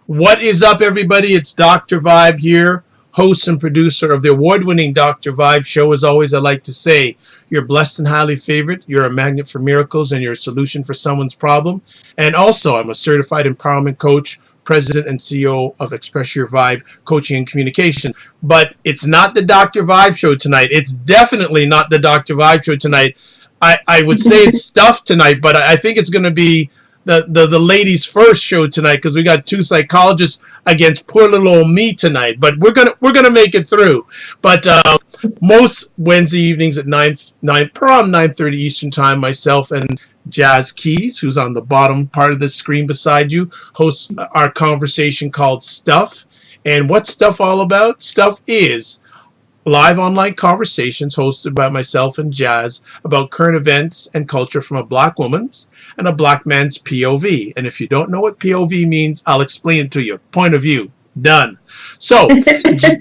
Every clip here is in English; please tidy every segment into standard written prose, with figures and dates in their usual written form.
What is up, everybody? It's Dr. Vibe here, host and producer of the award-winning Dr. Vibe show. As always, I like to say, you're blessed and highly favored. You're a magnet for miracles, and you're a solution for someone's problem. And also, I'm a certified empowerment coach, president and CEO of Express Your Vibe Coaching and Communication. But it's not the Dr. Vibe show tonight. It's definitely not the Dr. Vibe show tonight. I would say it's stuff tonight, but I think it's going to be the ladies first show tonight, because we got two psychologists against poor little old me tonight, but we're gonna make it through. But most Wednesday evenings at 9:30 Eastern time, myself and Jazz Keys, who's on the bottom part of the screen beside you, hosts our conversation called Stuff. And what's Stuff all about? Stuff is live online conversations hosted by myself and Jazz about current events and culture from a black woman's and a black man's POV. And if you don't know what POV means, I'll explain it to you. Point of view. Done. So,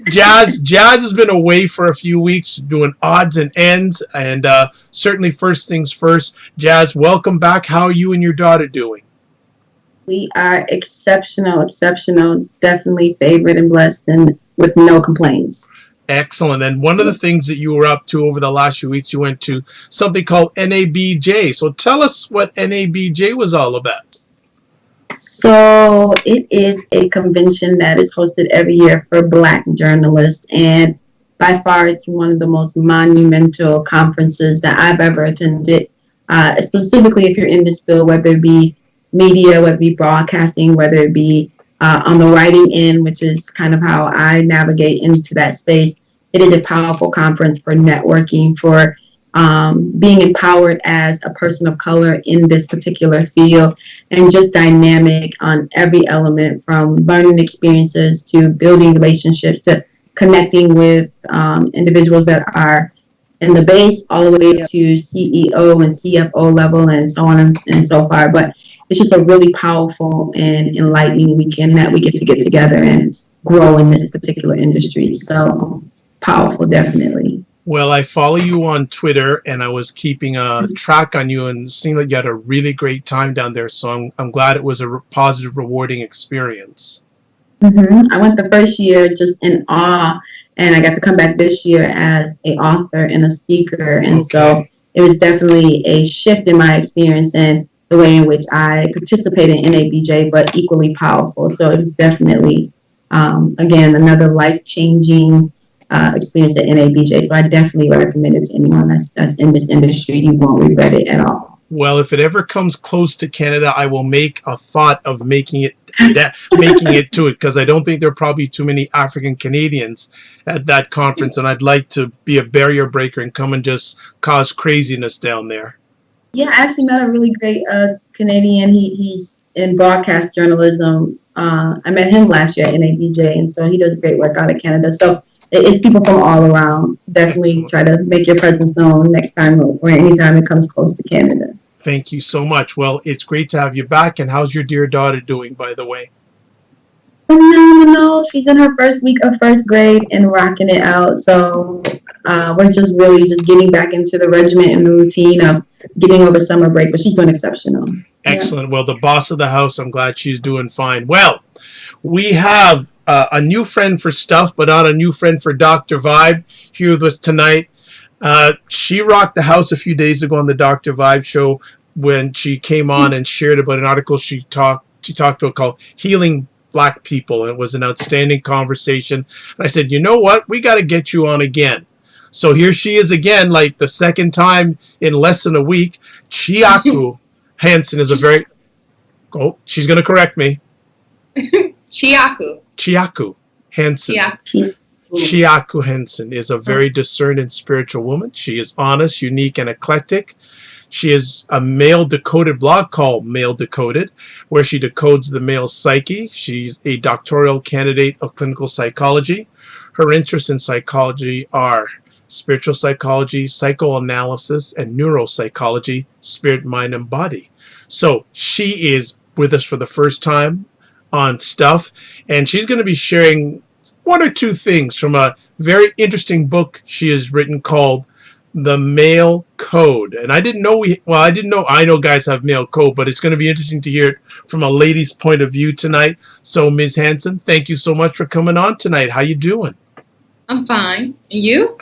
Jazz has been away for a few weeks doing odds and ends. And certainly first things first, Jazz, welcome back. How are you and your daughter doing? We are exceptional. Definitely favored and blessed and with no complaints. Excellent. And one of the things that you were up to over the last few weeks, you went to something called NABJ. So tell us what NABJ was all about. So it is a convention that is hosted every year for Black journalists. And by far, it's one of the most monumental conferences that I've ever attended. Specifically, if you're in this field, whether it be media, whether it be broadcasting, whether it be on the writing end, which is kind of how I navigate into that space. It is a powerful conference for networking, for being empowered as a person of color in this particular field, and just dynamic on every element, from learning experiences to building relationships to connecting with individuals that are in the base all the way to CEO and CFO level and so on and so far. But it's just a really powerful and enlightening weekend that we get together and grow in this particular industry. So powerful, definitely. Well, I follow you on Twitter, and I was keeping a track on you, and seeing that you had a really great time down there. So I'm glad it was a positive, rewarding experience. I went the first year just in awe, and I got to come back this year as an author and a speaker. And so it was definitely a shift in my experience and the way in which I participated in NABJ, but equally powerful. So it was definitely, again, another life-changing experience at NABJ. So I definitely recommend it to anyone that's in this industry. You won't regret it at all. Well, if it ever comes close to Canada, I will make a thought of making it to it, because I don't think there are probably too many African Canadians at that conference, and I'd like to be a barrier breaker and come and just cause craziness down there. Yeah, I actually met a really great Canadian. He's in broadcast journalism. I met him last year at NABJ, and so he does great work out of Canada. So it's people from all around. Definitely Try to make your presence known next time or anytime it comes close to Canada. Thank you so much. Well, it's great to have you back. And how's your dear daughter doing, by the way? No. She's in her first week of first grade and rocking it out. So we're just really getting back into the regimen and the routine of getting over summer break. But she's doing exceptional. Excellent. Yeah. Well, the boss of the house, I'm glad she's doing fine. Well, we have a new friend for Stuff, but not a new friend for Dr. Vibe here with us tonight. She rocked the house a few days ago on the Dr. Vibe show when she came on and shared about an article she talked about called Healing Black People. And it was an outstanding conversation. And I said, you know what? We got to get you on again. So here she is again, like the second time in less than a week. Chiaku Hanson is a very... Oh, she's going to correct me. Chiaku Hanson. Chiaku Hanson is a very discerned and spiritual woman. She is honest, unique, and eclectic. She is a male decoded blog called Male Decoded, where she decodes the male psyche. She's a doctoral candidate of clinical psychology. Her interests in psychology are spiritual psychology, psychoanalysis, and neuropsychology, spirit, mind, and body. So she is with us for the first time on Stuff, and she's going to be sharing one or two things from a very interesting book she has written called The Male code. And I didn't know I know guys have male code, but it's going to be interesting to hear it from a lady's point of view tonight. So Ms. Hanson, thank you so much for coming on tonight. How you doing? I'm fine. And you?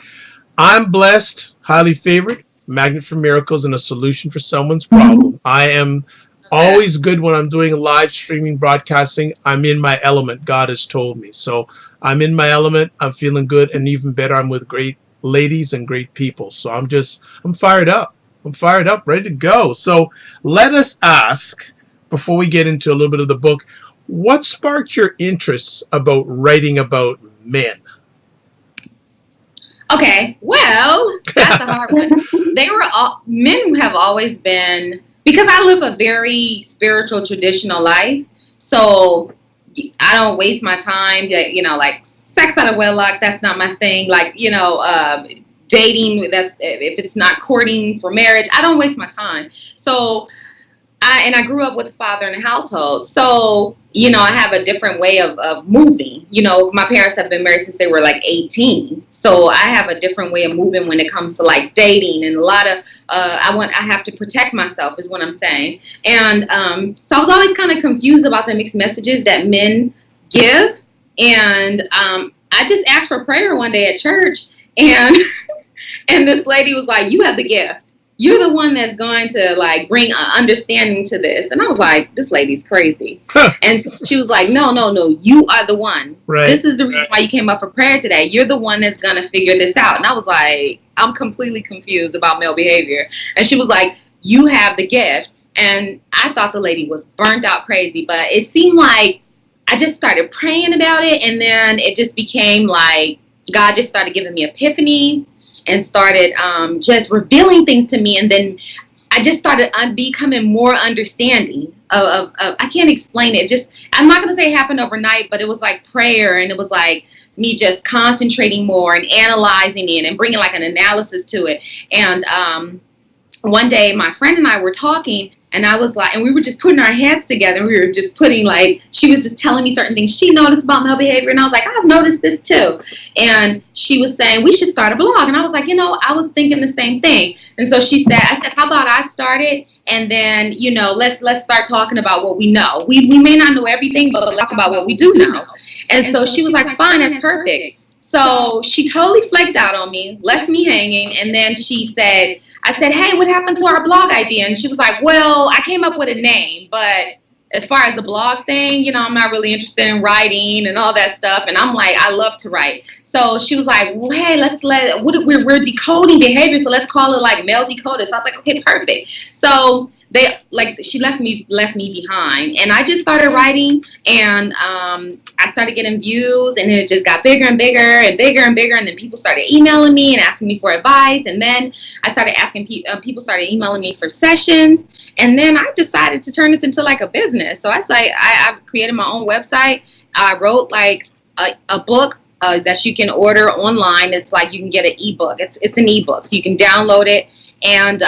I'm blessed, highly favored, magnet for miracles, and a solution for someone's problem. I am always good when I'm doing live streaming broadcasting. I'm in my element, God has told me. So I'm in my element. I'm feeling good. And even better, I'm with great ladies and great people. So I'm fired up. I'm fired up, ready to go. So let us ask, before we get into a little bit of the book, what sparked your interest about writing about men? Okay, well, that's a hard one. Men have always been, because I live a very spiritual, traditional life, so I don't waste my time, like sex out of wedlock, that's not my thing. Like, dating, that's if it's not courting for marriage, I don't waste my time. So I grew up with a father in the household. So, I have a different way of moving. My parents have been married since they were like 18. So I have a different way of moving when it comes to like dating, and a lot of, I have to protect myself is what I'm saying. And so I was always kind of confused about the mixed messages that men give. And I just asked for prayer one day at church, and and this lady was like, "You have the gift. You're the one that's going to like bring understanding to this." And I was like, this lady's crazy. And she was like, no, you are the one. Right. This is the reason why you came up for prayer today. You're the one that's going to figure this out. And I was like, I'm completely confused about male behavior. And she was like, you have the gift. And I thought the lady was burnt out crazy, but it seemed like I just started praying about it. And then it just became like God just started giving me epiphanies and started just revealing things to me. And then I just started becoming more understanding of I can't explain it. I'm not going to say it happened overnight, but it was like prayer. And it was like me just concentrating more and analyzing it and bringing like an analysis to it. And one day my friend and I were talking, and I was like, and we were just putting our heads together. We were just putting like, she was just telling me certain things she noticed about male behavior. And I was like, I've noticed this too. And she was saying, we should start a blog. And I was like, I was thinking the same thing. And so I said, how about I start it? And then, let's start talking about what we know. We may not know everything, but let's talk about what we do know. And so she was like, fine, that's perfect. So she totally flaked out on me, left me hanging. And then I said, hey, what happened to our blog idea? And she was like, well, I came up with a name, but as far as the blog thing, I'm not really interested in writing and all that stuff. And I'm like, I love to write. So she was like, well, hey, we're decoding behavior, so let's call it like male decoded. So I was like, okay, perfect. So she left me behind, and I just started writing, and I started getting views, and it just got bigger and bigger and bigger and bigger. And then people started emailing me and asking me for advice. And then I started asking people started emailing me for sessions. And then I decided to turn this into like a business. So I created my own website. I wrote like a book that you can order online. It's like you can get an ebook. It's an ebook, so you can download it. And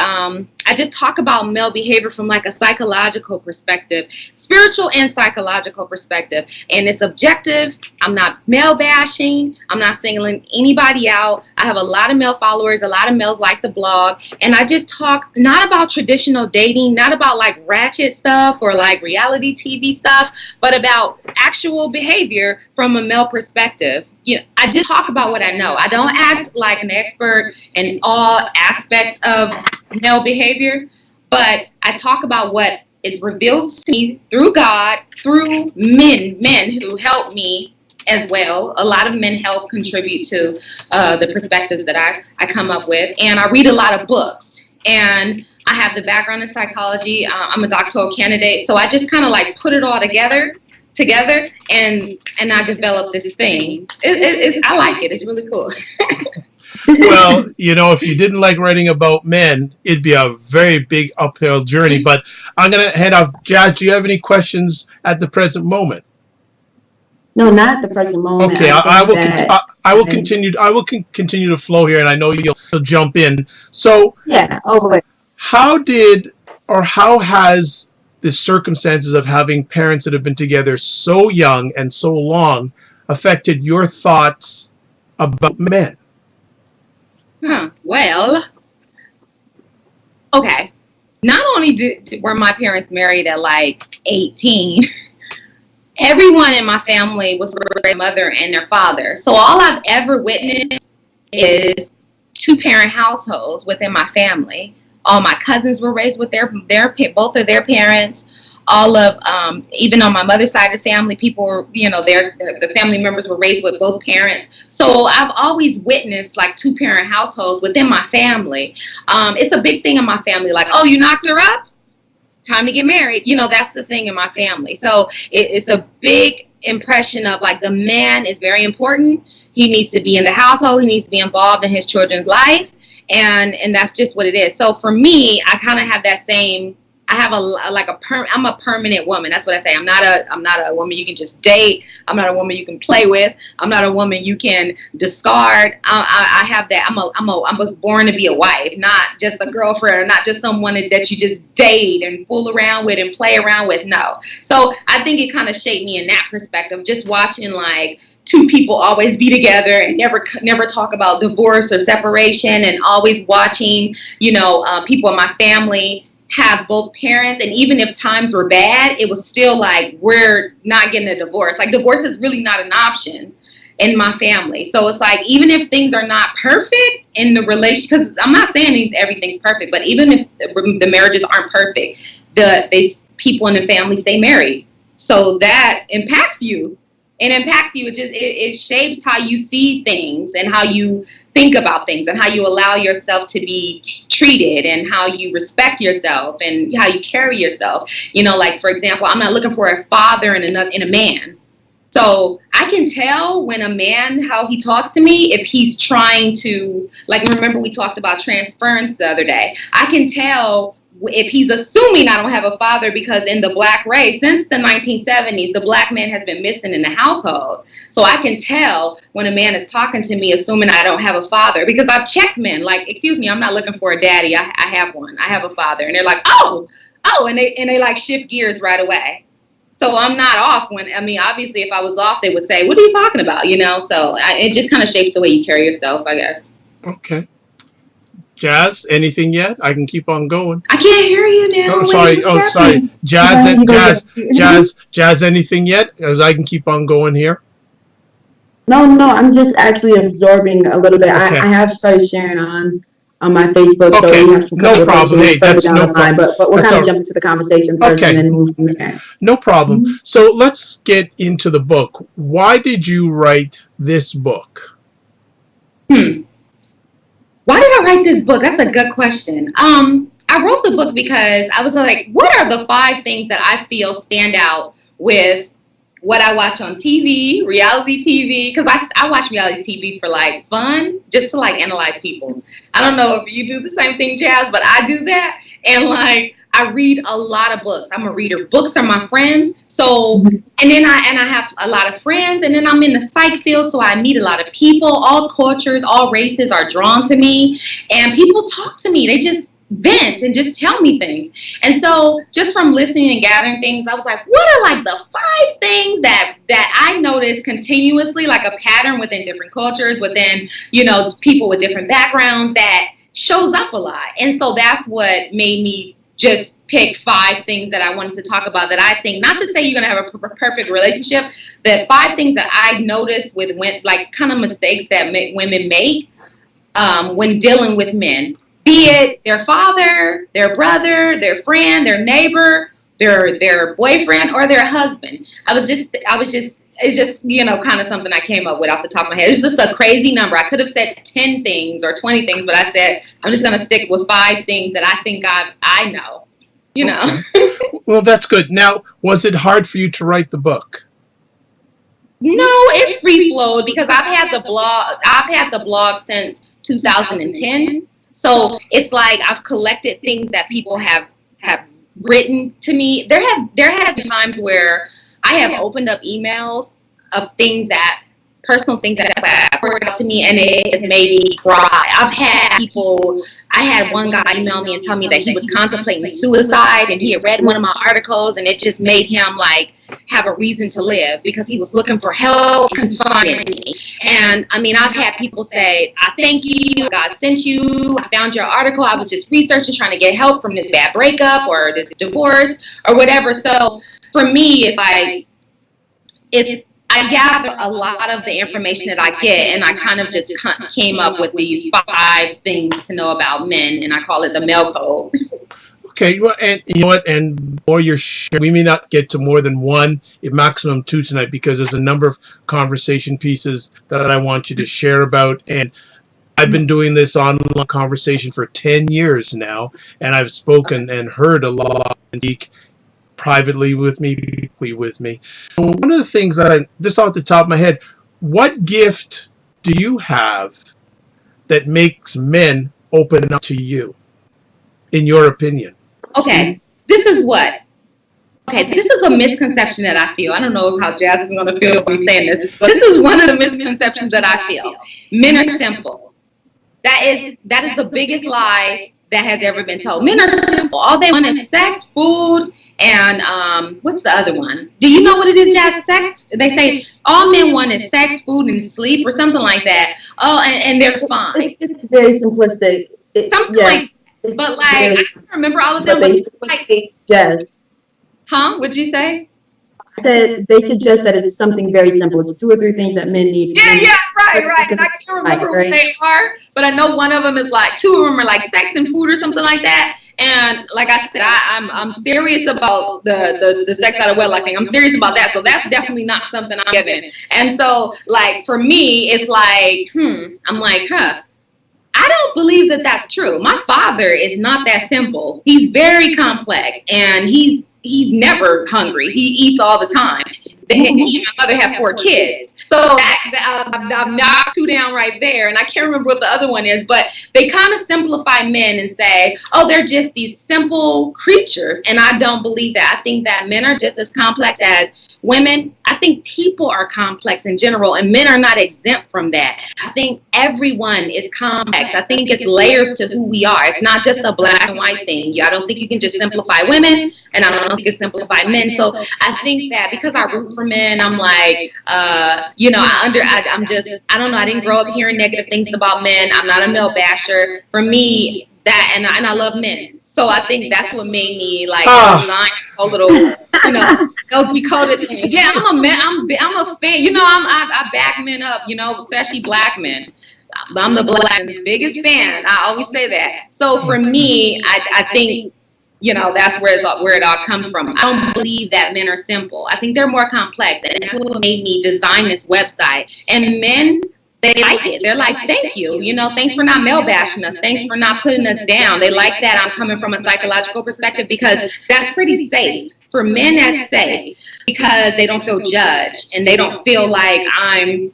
I just talk about male behavior from like a psychological perspective, spiritual and psychological perspective. And it's objective. I'm not male bashing. I'm not singling anybody out. I have a lot of male followers. A lot of males like the blog. And I just talk not about traditional dating, not about like ratchet stuff or like reality TV stuff, but about actual behavior from a male perspective. I just talk about what I know. I don't act like an expert in all aspects of male behavior, but I talk about what is revealed to me through God, through men who help me as well. A lot of men help contribute to the perspectives that I come up with. And I read a lot of books. And I have the background in psychology. I'm a doctoral candidate. So I just kind of like put it all together and I developed this thing. I like it. It's really cool. Well, if you didn't like writing about men, it'd be a very big uphill journey. But I'm going to head off. Jazz, do you have any questions at the present moment? No, not at the present moment. Okay, I will continue. I will continue to flow here, and I know you'll jump in. So, yeah, over. How has the circumstances of having parents that have been together so young and so long affected your thoughts about men? Well, okay, not only were my parents married at like 18, everyone in my family was their mother and their father. So all I've ever witnessed is two-parent households within my family. All my cousins were raised with their both of their parents. All of even on my mother's side of the family, people were, you know, the family members were raised with both parents. So I've always witnessed like two-parent households within my family. It's a big thing in my family. Like, oh, you knocked her up? Time to get married. You know, that's the thing in my family. So it's a big impression of like the man is very important. He needs to be in the household. He needs to be involved in his children's life. And that's just what it is. So for me, I kind of have that same, I have I'm a permanent woman. That's what I say. I'm not a woman you can just date. I'm not a woman you can play with. I'm not a woman you can discard. I have that. I was born to be a wife, not just a girlfriend, or not just someone that you just date and fool around with and play around with. No. So I think it kind of shaped me in that perspective, just watching like two people always be together and never talk about divorce or separation, and always watching, you know, people in my family have both parents, and even if times were bad, it was still like, we're not getting a divorce. Like, divorce is really not an option in my family. So it's like, even if things are not perfect in the relationship, because I'm not saying everything's perfect, but even if the marriages aren't perfect, people in the family stay married. So that impacts you. It impacts you. It shapes how you see things and how you think about things and how you allow yourself to be treated and how you respect yourself and how you carry yourself. You know, like, for example, I'm not looking for a father in a man. So I can tell when a man, how he talks to me, if he's trying to, like, remember we talked about transference the other day. I can tell if he's assuming I don't have a father, because in the black race, since the 1970s, the black man has been missing in the household. So I can tell when a man is talking to me, assuming I don't have a father, because I've checked men, like, excuse me, I'm not looking for a daddy. I have one. I have a father. And they're like, oh, and they like shift gears right away. So I'm not off obviously if I was off, they would say, what are you talking about? You know, so it just kind of shapes the way you carry yourself, I guess. Okay. Jazz, anything yet? I can keep on going. I can't hear you now. Oh, sorry. Jazz, anything yet? Because I can keep on going here. No, I'm just actually absorbing a little bit. Okay. I have started sharing on my Facebook. Okay, So we have some no problem. Hey, that's no problem. But we'll kind of jump into the conversation first, and then move from there. No problem. Mm-hmm. So let's get into the book. Why did you write this book? Why did I write this book? That's a good question. I wrote the book because I was like, what are the 5 things that I feel stand out with what I watch on TV, reality TV? Because I watch reality TV for like fun, just to like analyze people. I don't know if you do the same thing, Jazz, but I do that. And like, I read a lot of books. I'm a reader. Books are my friends. So, and then I have a lot of friends, and then I'm in the psych field, so I meet a lot of people. All cultures, all races are drawn to me, and people talk to me. They just vent and just tell me things. And so just from listening and gathering things, I was like, what are like the 5 things that I notice continuously, like a pattern within different cultures, within, you know, people with different backgrounds that shows up a lot. And so that's what made me just pick 5 things that I wanted to talk about, that I think, not to say you're going to have a perfect relationship, that 5 things that I noticed with like kind of mistakes that women make when dealing with men. Be it their father, their brother, their friend, their neighbor, their boyfriend, or their husband. It's just, you know, kind of something I came up with off the top of my head. It was just a crazy number. I could have said 10 things or 20 things, but I said, I'm just going to stick with 5 things that I think I know, you know. Well, that's good. Now, was it hard for you to write the book? No, it free flowed, because I've had the blog since 2010. So it's like I've collected things that people have written to me. There has been times where I have opened up emails of things personal things that have word out to me, and it has made me cry. I had one guy email me and tell me that he was contemplating suicide, and he had read one of my articles, and it just made him like have a reason to live because he was looking for help, couldn't find any. And I mean, I've had people say, I thank you, God sent you, I found your article, I was just researching, trying to get help from this bad breakup or this divorce or whatever. So for me, it's like, I gather a lot of the information that I get, and I kind of just came up with these 5 things to know about men, and I call it the male code. Okay, well, and you know what? And more you're we may not get to more than 1, if maximum 2 tonight, because there's a number of conversation pieces that I want you to share about. And I've been doing this online conversation for 10 years now, and I've spoken and heard a lot of privately with me, publicly with me. One of the things that I, just off the top of my head, what gift do you have that makes men open up to you, in your opinion? Okay, this is a misconception that I feel. I don't know how Jazz is going to feel when I'm saying this, but this is one of the misconceptions that I feel. Men are simple. That is the biggest lie that has ever been told. Men are simple. All they want is sex, food, and what's the other one? Do you know what it is, Jazz? Sex? They say all men want is sex, food, and sleep, or something like that. Oh, and they're fine. It's very simplistic. But I don't remember all of them. Jazz. Huh? What'd you say? I said they suggest that it's something very simple. It's 2 or 3 things that men need. Yeah, right. And I can't remember what they are, but I know one of them is 2 of them are sex and food or something like that. And like I said, I'm serious about the sex out of wedlock thing. I'm serious about that. So that's definitely not something I'm giving. And so for me, it's I'm I don't believe that that's true. My father is not that simple. He's very complex, and he's never hungry. He eats all the time. He and my mother have 4 kids. So I've knocked 2 down right there. And I can't remember what the other one is, but they kind of simplify men and say, oh, they're just these simple creatures. And I don't believe that. I think that men are just as complex as women. I think people are complex in general, and men are not exempt from that. I think everyone is complex. I think it's layers to who we are. It's not just a black and white thing. I don't think you can just simplify women, and I don't think you can simplify men. So I think that because I root for men, I'm I don't know. I didn't grow up hearing negative things about men. I'm not a male basher. For me, and I love men. So I think that's what made me design a little, LG-coded thing. Yeah, I'm a fan. I back men up, especially black men. I'm the biggest fan. I always say that. So for me, I think, that's where it all comes from. I don't believe that men are simple. I think they're more complex, and that's what made me design this website. And men, they like it. They're like, thank you. Thanks for not male bashing us. Thanks for not putting us down. They like that I'm coming from a psychological perspective, because that's pretty safe. For men, that's safe because they don't feel judged, and they don't feel like I'm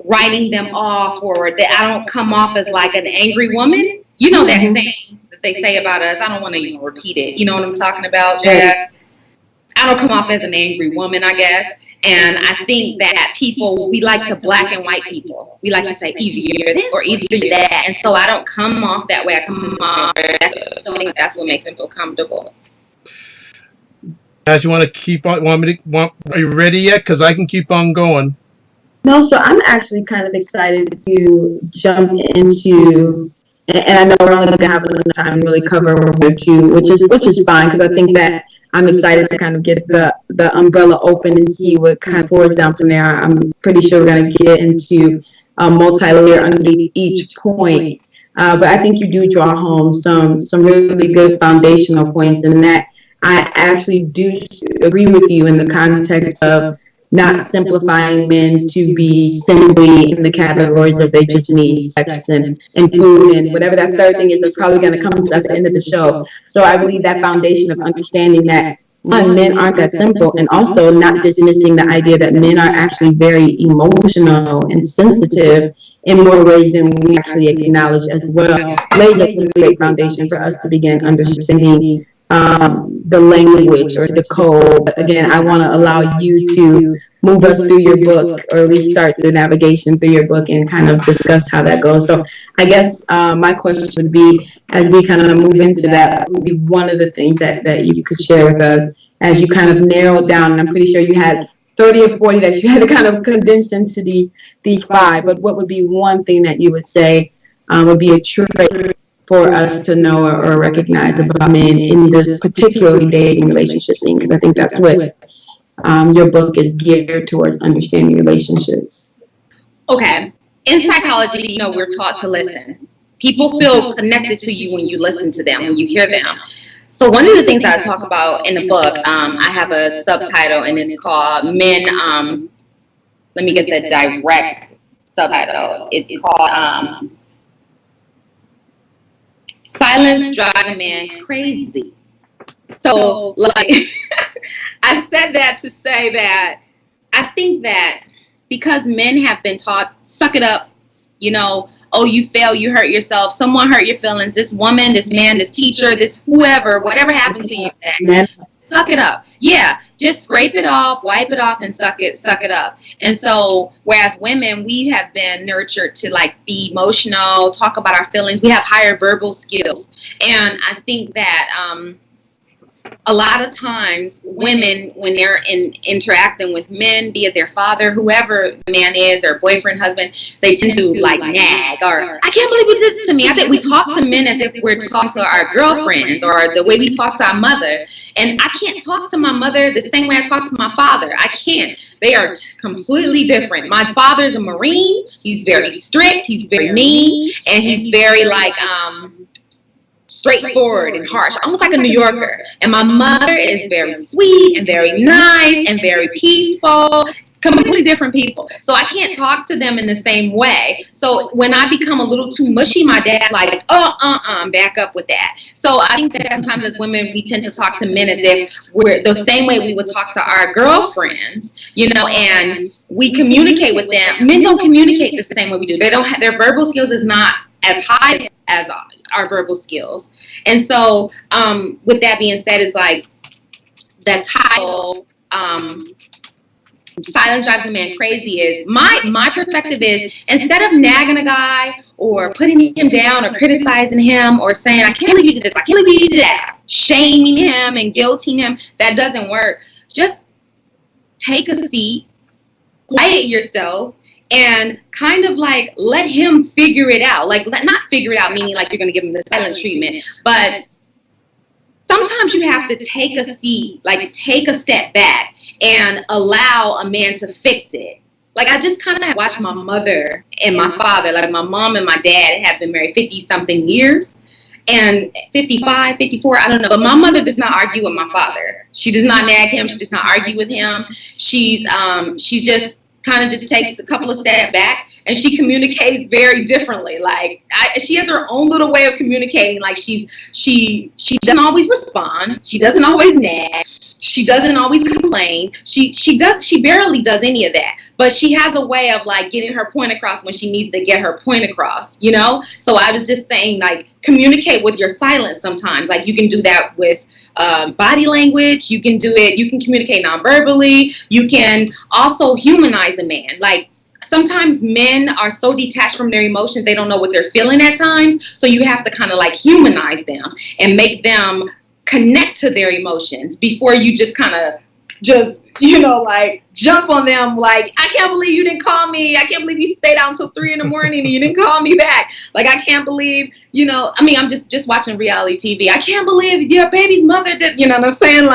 writing them off, or that I don't come off as an angry woman. That saying that they say about us. I don't want to even repeat it. You know what I'm talking about, Jazz? I don't come off as an angry woman, I guess. And I think that we like to black and white people. We like to say either you're this or either you're that. And so I don't come off that way. I come off that. So I think that's what makes them feel comfortable. As you want to keep on, are you ready yet? Because I can keep on going. No, so I'm actually kind of excited to jump into, and I know we're only going to have enough time to really cover one or two, which is fine, because I think that I'm excited to kind of get the umbrella open and see what kind of pours down from there. I'm pretty sure we're going to get into a multi-layer underneath each point. But I think you do draw home some really good foundational points, and that I actually do agree with you in the context of not simplifying men to be simply in the categories of they just need sex and food and whatever that third thing is that's probably going to come to at the end of the show. So I believe that foundation of understanding that, one, men aren't that simple, and also not dismissing the idea that men are actually very emotional and sensitive in more ways than we actually acknowledge as well, lays a great foundation for us to begin understanding the language or the code. But again, I want to allow you to move us through your book, or at least start the navigation through your book and kind of discuss how that goes. So I guess my question would be, as we kind of move into that, would be one of the things that you could share with us as you kind of narrowed down. And I'm pretty sure you had 30 or 40 that you had to kind of condense into these 5. But what would be one thing that you would say would be a trait for us to know or recognize about men in the particularly dating relationship scene? Because I think that's what your book is geared towards, understanding relationships. Okay. In psychology, we're taught to listen. People feel connected to you when you listen to them, when you hear them. So one of the things that I talk about in the book, I have a subtitle, and it's called Men, let me get the direct subtitle. It's called Silence Drives a Man Crazy. So, like, I said that to say that I think that because men have been taught, suck it up, oh, you fail, you hurt yourself, someone hurt your feelings, this woman, this man, this teacher, this whoever, whatever happened to you today, suck it up. Yeah, just scrape it off, wipe it off, and suck it up. And so, whereas women, we have been nurtured to be emotional, talk about our feelings. We have higher verbal skills. And I think that a lot of times women, when they're interacting with men, be it their father, whoever the man is, or boyfriend, husband, they tend to nag, or I can't believe you did this to me. I think we talk to men as if we're talking to our girlfriends, or the way we talk to our mother. And I can't talk to my mother the same way I talk to my father. I can't. They are completely different. My father's a Marine. He's very strict. He's very mean, and he's very straightforward and harsh, almost like a New Yorker. And my mother is very sweet and very nice and very peaceful. Completely different people. So I can't talk to them in the same way. So when I become a little too mushy, my dad's like, back up with that. So I think that sometimes as women, we tend to talk to men as if we're the same way we would talk to our girlfriends, and we communicate with them. Men don't communicate the same way we do. They don't have, their verbal skills is not as high as our verbal skills. And so with that being said, it's that title, Silence Drives a Man Crazy, is my perspective is, instead of nagging a guy or putting him down or criticizing him or saying, I can't believe you did this, I can't believe you did that, shaming him and guilting him, that doesn't work. Just take a seat, quiet yourself, and kind of let him figure it out. Not figure it out, meaning you're going to give him the silent treatment, but sometimes you have to take a seat, take a step back and allow a man to fix it. I just kind of watched my mother and my father, my mom and my dad have been married 50-something years, and 55, 54, I don't know. But my mother does not argue with my father. She does not nag him. She does not argue with him. She's just kind of just takes a couple of steps back, and she communicates very differently. She has her own little way of communicating. She doesn't always respond. She doesn't always nag. She doesn't always complain. She barely does any of that. But she has a way of getting her point across when she needs to get her point across, So I was just saying, communicate with your silence sometimes. You can do that with body language. You can do it. You can communicate non-verbally. You can also humanize a man. Sometimes men are so detached from their emotions, they don't know what they're feeling at times. So you have to kind of humanize them and make them connect to their emotions before you just kind of jump on them. I can't believe you didn't call me. I can't believe you stayed out until 3 a.m. and you didn't call me back. I can't believe, I'm just watching reality TV. I can't believe your baby's mother did, you know what I'm saying?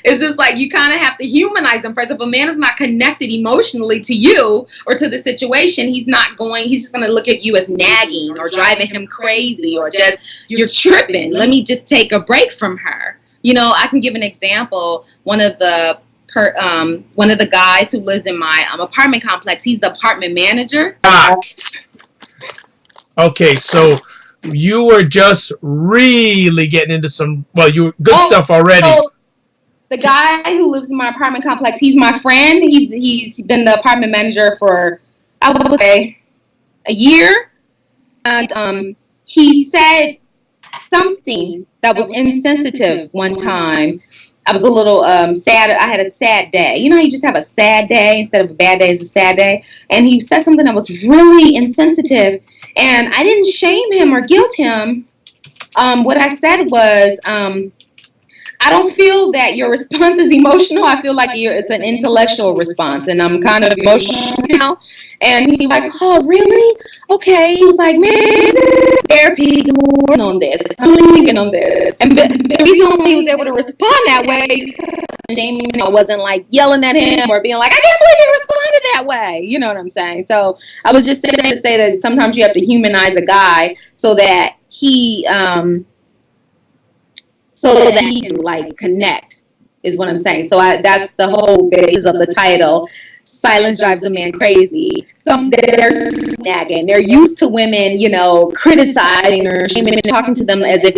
It's just you kind of have to humanize them first. If a man is not connected emotionally to you or to the situation, he's just going to look at you as nagging or driving him crazy or just, you're tripping. Let me just take a break from her. I can give an example. One of the guys who lives in my apartment complex, he's the apartment manager. Okay, so you were just really getting into some, good stuff already. So the guy who lives in my apartment complex, he's my friend. He's been the apartment manager for, I would say, a year. And he said something that was insensitive one time. I was a little sad. I had a sad day. You know, you just have a sad day instead of a bad day is a sad day. And he said something that was really insensitive. And I didn't shame him or guilt him. What I said was, I don't feel that your response is emotional. I feel like it's an intellectual response, and I'm kind of emotional now. And he was like, "Oh, really? Okay." He was like, "Man, therapy, working on this. I'm thinking on this." And the reason why he was able to respond that way, Jamie, I wasn't like yelling at him or being like, "I can't believe you responded that way." You know what I'm saying? So I was just saying to say that sometimes you have to humanize a guy so that he can like connect is what I'm saying. So that's the whole base of the title. Silence drives a man crazy. Some they're nagging. They're used to women, you know, criticizing or shaming and talking to them as if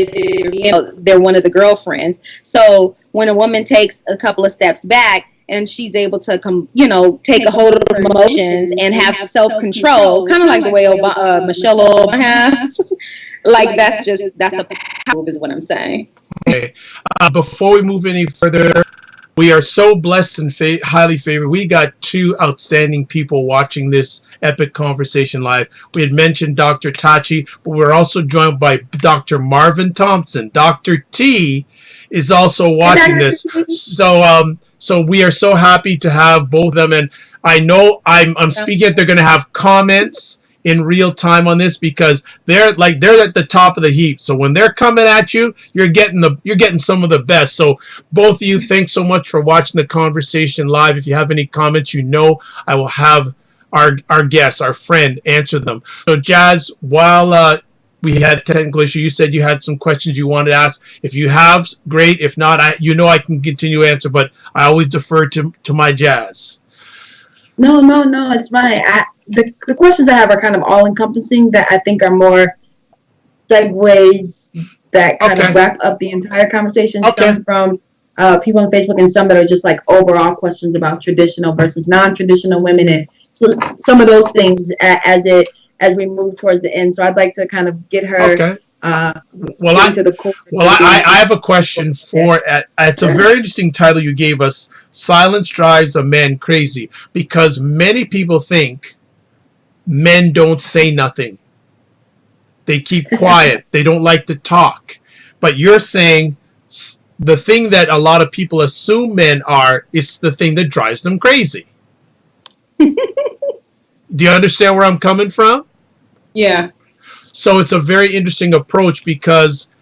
they're one of the girlfriends. So when a woman takes a couple of steps back and she's able to take a hold of her emotions and have self-control, kind of like the way Michelle Obama has. Like that's a power move is what I'm saying. Okay. Before we move any further, we are so blessed and highly favored. We got two outstanding people watching this epic conversation live. We had mentioned Dr. Tachi, but we're also joined by Dr. Marvin Thompson. Dr. T is also watching this. So we are so happy to have both of them. And I know I'm speaking they're going to have comments in real time on this because they're at the top of the heap. So when they're coming at you, you're getting some of the best. So both of you, thanks so much for watching the conversation live. If you have any comments, I will have our guest, our friend, answer them. So Jazz, while we had technical issue, you said you had some questions you wanted to ask. If you have, great. If not, I can continue to answer, but I always defer to my Jazz. No, it's fine. The questions I have are kind of all-encompassing that I think are more segues that kind of wrap up the entire conversation. Okay. Some from people on Facebook and some that are just like overall questions about traditional versus non-traditional women and some of those things as we move towards the end. So I'd like to kind of get her into the core. Well, I have a question for it's a very interesting title you gave us. Silence drives a man crazy, because many people think men don't say nothing. They keep quiet. They don't like to talk. But you're saying the thing that a lot of people assume men are is the thing that drives them crazy. Do you understand where I'm coming from? Yeah. So it's a very interesting approach because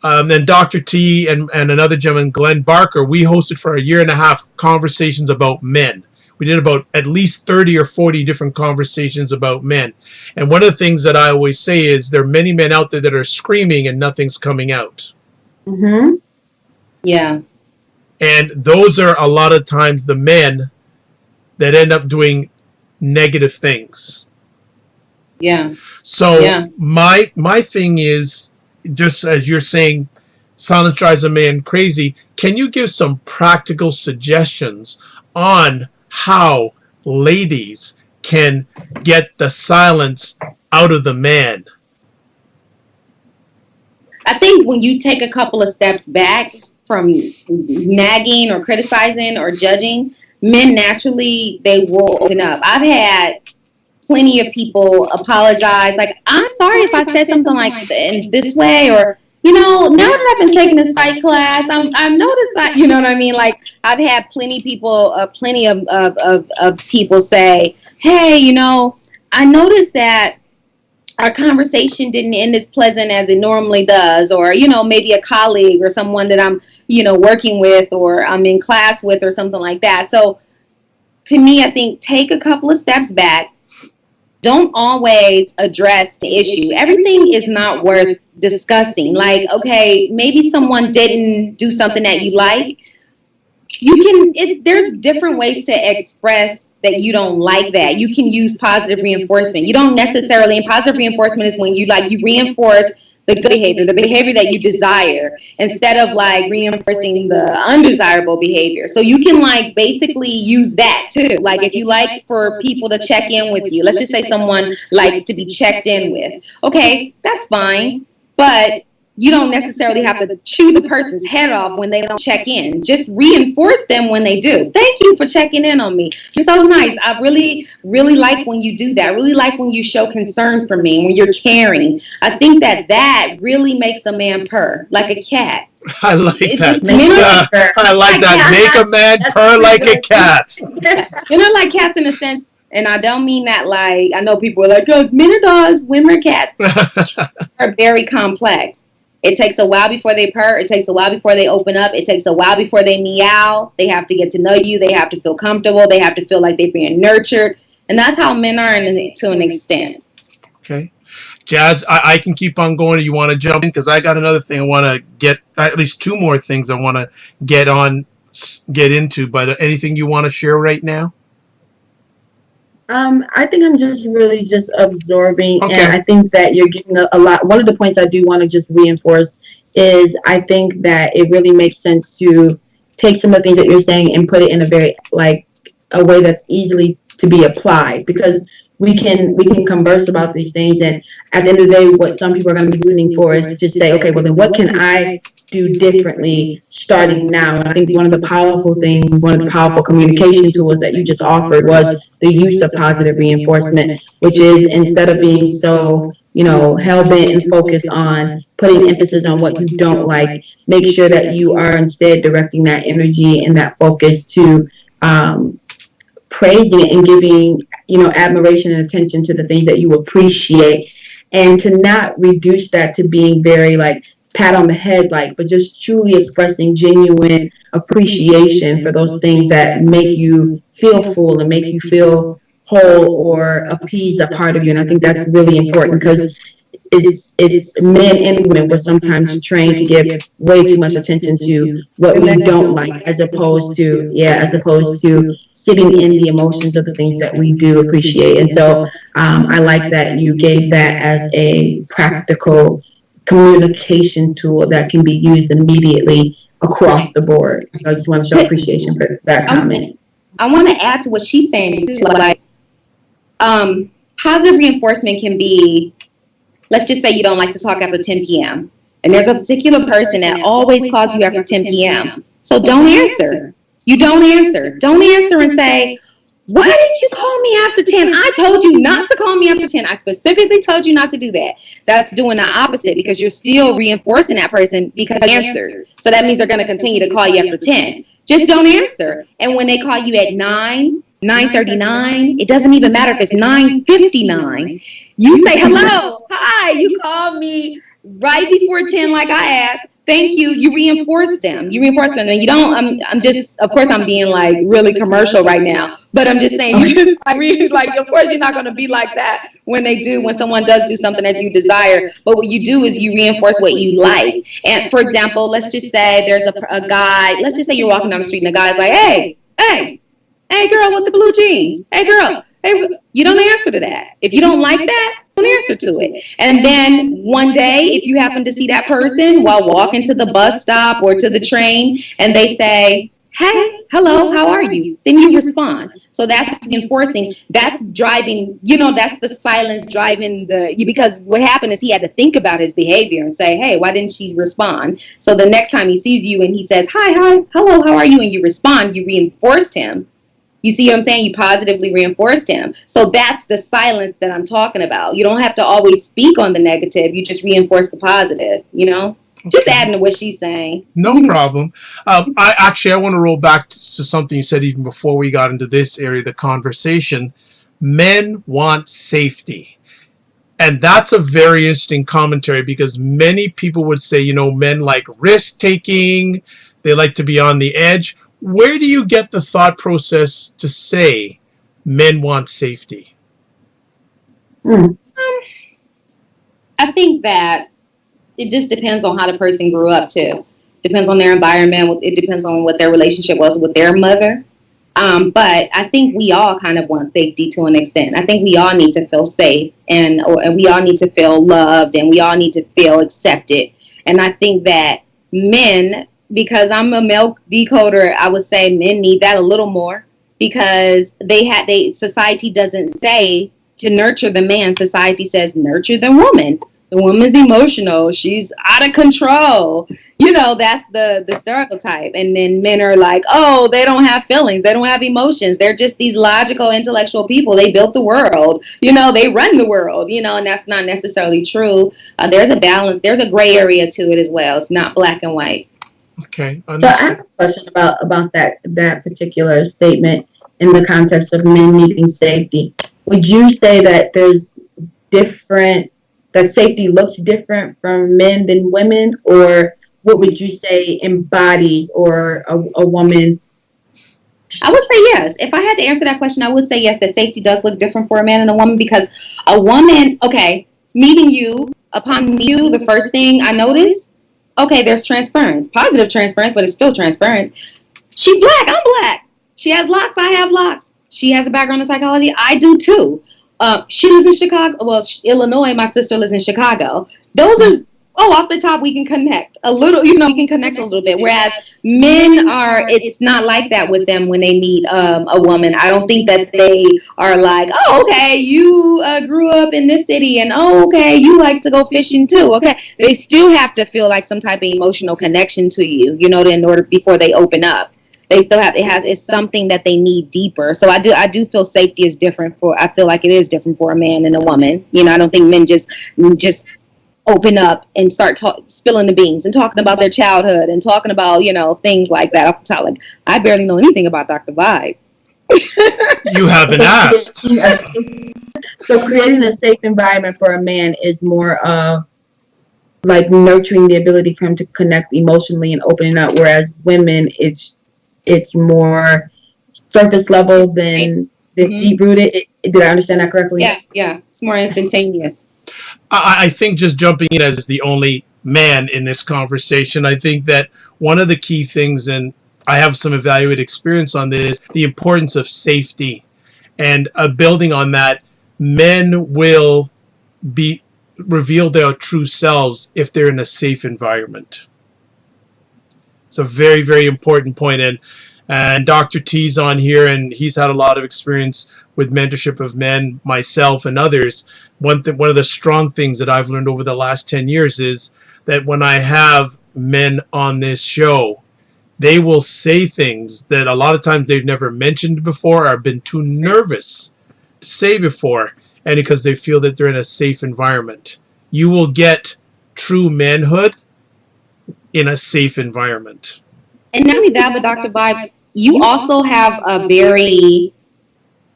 then Dr. T and another gentleman, Glenn Barker, we hosted for a year and a half conversations about men. We did about at least 30 or 40 different conversations about men. And one of the things that I always say is there are many men out there that are screaming and nothing's coming out. Mm-hmm. Yeah. And those are a lot of times the men that end up doing negative things. Yeah. So my thing is, just as you're saying, silence drives a man crazy. Can you give some practical suggestions on how ladies can get the silence out of the man? I think when you take a couple of steps back from nagging or criticizing or judging, men naturally, they will open up. I've had plenty of people apologize, like, I'm sorry if I said something like in this way, or, now that I've been taking a psych class, I've noticed that, you know what I mean? Like, I've had plenty of people say, hey, I noticed that our conversation didn't end as pleasant as it normally does, or, maybe a colleague or someone that I'm, working with or I'm in class with or something like that. So to me, I think take a couple of steps back. Don't always address the issue. Everything is not worth discussing. Like, okay, maybe someone didn't do something that you like. There's different ways to express that you don't like that. You can use positive reinforcement. You don't necessarily, and positive reinforcement is when you reinforce the good behavior, the behavior that you desire, instead of reinforcing the undesirable behavior. So you can basically use that too. Like if you like for people to check in with you, let's just say someone likes to be checked in with. Okay, that's fine. But you don't necessarily have to chew the person's head off when they don't check in. Just reinforce them when they do. Thank you for checking in on me. You're so nice. I really, really like when you do that. I really like when you show concern for me, when you're caring. I think that really makes a man purr like a cat. I like that. Men I like that. Make a man purr like a cat. Men are like cats in a sense. And I don't mean that like, I know people are like, oh, men are dogs, women are cats. Are very complex. It takes a while before they purr. It takes a while before they open up. It takes a while before they meow. They have to get to know you. They have to feel comfortable. They have to feel like they're being nurtured. And that's how men are to an extent. Okay. Jazz, I can keep on going. You want to jump in? Because I got another thing I want to get, at least two more things I want to get into. But anything you want to share right now? I think I'm just really just absorbing, Okay. and I think that you're giving a lot. One of the points I do want to just reinforce is I think that it really makes sense to take some of the things that you're saying and put it in a very like a way that's easily to be applied, because we can converse about these things, and at the end of the day, what some people are going to be listening for is to say, okay, well then what can I do differently starting now? And I think one of the powerful things, one of the powerful communication tools that you just offered was the use of positive reinforcement, which is instead of being so, hell-bent and focused on putting emphasis on what you don't like, make sure that you are instead directing that energy and that focus to praising and giving, admiration and attention to the things that you appreciate, and to not reduce that to being very like pat on the head like, but just truly expressing genuine appreciation for those things that make you feel full and make you feel whole or appease a part of you. And I think that's really important, because it's men and women were sometimes trained to give way too much attention to what we don't like, as opposed to sitting in the emotions of the things that we do appreciate. And so I like that you gave that as a practical communication tool that can be used immediately across the board. So I just want to show appreciation for that comment. I want to add to what she's saying too. Like, positive reinforcement can be, let's just say you don't like to talk after 10 p.m. and there's a particular person that always calls you after 10 p.m. So don't answer. You don't answer. Don't answer and say, why did you call me after 10? I told you not to call me after 10. I specifically told you not to do that. That's doing the opposite, because you're still reinforcing that person because they answered. So that means they're going to continue to call you after 10. Just don't answer. And when they call you at 9:39, it doesn't even matter if it's 9:59. You say, hello, hi, you called me right before 10 like I asked. Thank you. You reinforce them. You reinforce them. And you don't, I'm just, of course, I'm being like really commercial right now, but I'm just saying, of course, you're not going to be like that when someone does do something that you desire. But what you do is you reinforce what you like. And for example, let's just say there's a guy, let's just say you're walking down the street and the guy's like, hey, girl with the blue jeans. Hey, girl. Hey, you don't answer to that. If you don't like that, don't answer to it. And then one day, if you happen to see that person while walking to the bus stop or to the train, and they say, hey, hello, how are you? Then you respond. So that's enforcing, that's driving, that's the silence driving because what happened is he had to think about his behavior and say, hey, why didn't she respond? So the next time he sees you and he says, hi, hello, how are you? And you respond, you reinforced him. You see what I'm saying? You positively reinforced him. So that's the silence that I'm talking about. You don't have to always speak on the negative. You just reinforce the positive, Okay. Just adding to what she's saying. No problem. I want to roll back to something you said even before we got into this area of the conversation. Men want safety. And that's a very interesting commentary, because many people would say, men like risk taking. They like to be on the edge. Where do you get the thought process to say men want safety? I think that it just depends on how the person grew up too. Depends on their environment. It depends on what their relationship was with their mother. But I think we all kind of want safety to an extent. I think we all need to feel safe, and we all need to feel loved, and we all need to feel accepted. And I think that men, because I'm a male decoder, I would say men need that a little more, because society doesn't say to nurture the man. Society says nurture the woman. the woman's emotional, she's out of control. You know, that's the stereotype. And then men are like, oh, they don't have feelings, they don't have emotions, they're just these logical, intellectual people, they built the world, you know, they run the world, you know. And that's not necessarily true. There's a balance, there's a gray area to it as well. It's not black and white. Okay. So I have a question about that particular statement in the context of men needing safety. Would you say that there's different, that safety looks different from men than women, or what would you say embodies or a woman? I would say yes. If I had to answer that question, I would say yes, that safety does look different for a man and a woman, because a woman, okay, meeting you, upon meeting you, the first thing I noticed, okay, there's transference, positive transference, but it's still transference. She's black, I'm black. She has locks, I have locks. She has a background in psychology, I do too. She lives in Chicago, well, Illinois, my sister lives in Chicago. Those are, off the top, we can connect a little, you know, we can connect a little bit. Whereas men are, it's not like that with them when they meet a woman. I don't think that they are like, oh, okay, you grew up in this city, and oh, okay, you like to go fishing too. Okay, they still have to feel like some type of emotional connection to you, you know, in order before they open up. They still have, it's something that they need deeper. So I do feel safety is different I feel like it is different for a man and a woman. You know, I don't think men just open up and start spilling the beans and talking about their childhood and talking about, you know, things like that off the top. Like, I barely know anything about Dr. Vibe. You haven't asked. So creating a safe environment for a man is more of like nurturing the ability for him to connect emotionally and opening up, whereas women, it's more surface level than deep rooted. Did I understand that correctly? Yeah. It's more instantaneous. I think, just jumping in as the only man in this conversation, I think that one of the key things, and I have some evaluated experience on this, the importance of safety. And building on that, men will reveal their true selves if they're in a safe environment. It's a very, very important point. And Dr. T's on here, and he's had a lot of experience with mentorship of men, myself and others. One of the strong things that I've learned over the last 10 years is that when I have men on this show, they will say things that a lot of times they've never mentioned before or been too nervous to say before, and because they feel that they're in a safe environment. You will get true manhood in a safe environment. And not only that, but Dr. Vibe, you also have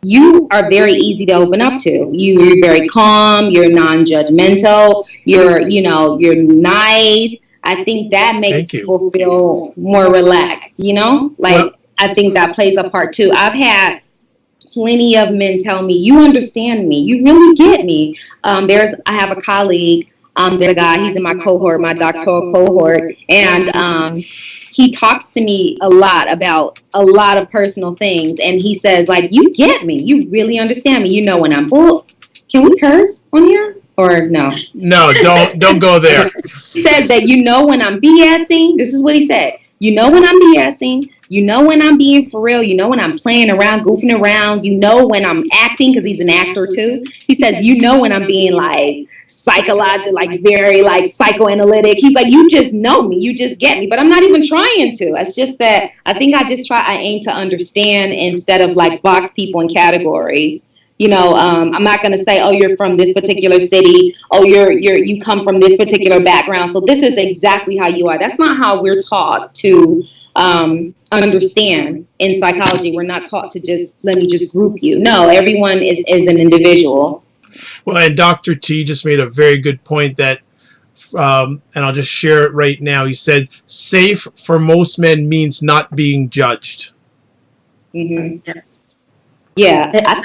you are very easy to open up to. You're very calm, you're non-judgmental, you're nice. I think that makes people feel more relaxed, you know? Like, I think that plays a part too. I've had plenty of men tell me, you understand me, you really get me. I have a colleague, there's a guy, he's in my cohort, my doctoral cohort, and he talks to me a lot about a lot of personal things, and he says, like, you get me, you really understand me, you know when I'm bull. Can we curse on here or no? No, don't go there. He says that you know when I'm BSing. This is what he said. You know when I'm BSing. You know when I'm being for real. You know when I'm playing around, goofing around. You know when I'm acting, because he's an actor too. He says, you know when I'm being like psychological, like very like psychoanalytic. He's like, you just know me. You just get me. But I'm not even trying to. It's just that I think I aim to understand instead of like box people in categories. You know, I'm not going to say, oh, you're from this particular city. Oh, you come from this particular background. So this is exactly how you are. That's not how we're taught to understand in psychology. We're not taught to let me group you. No, everyone is an individual. Well, and Dr. T just made a very good point that, and I'll just share it right now. He said, safe for most men means not being judged. Mm-hmm. Yeah, I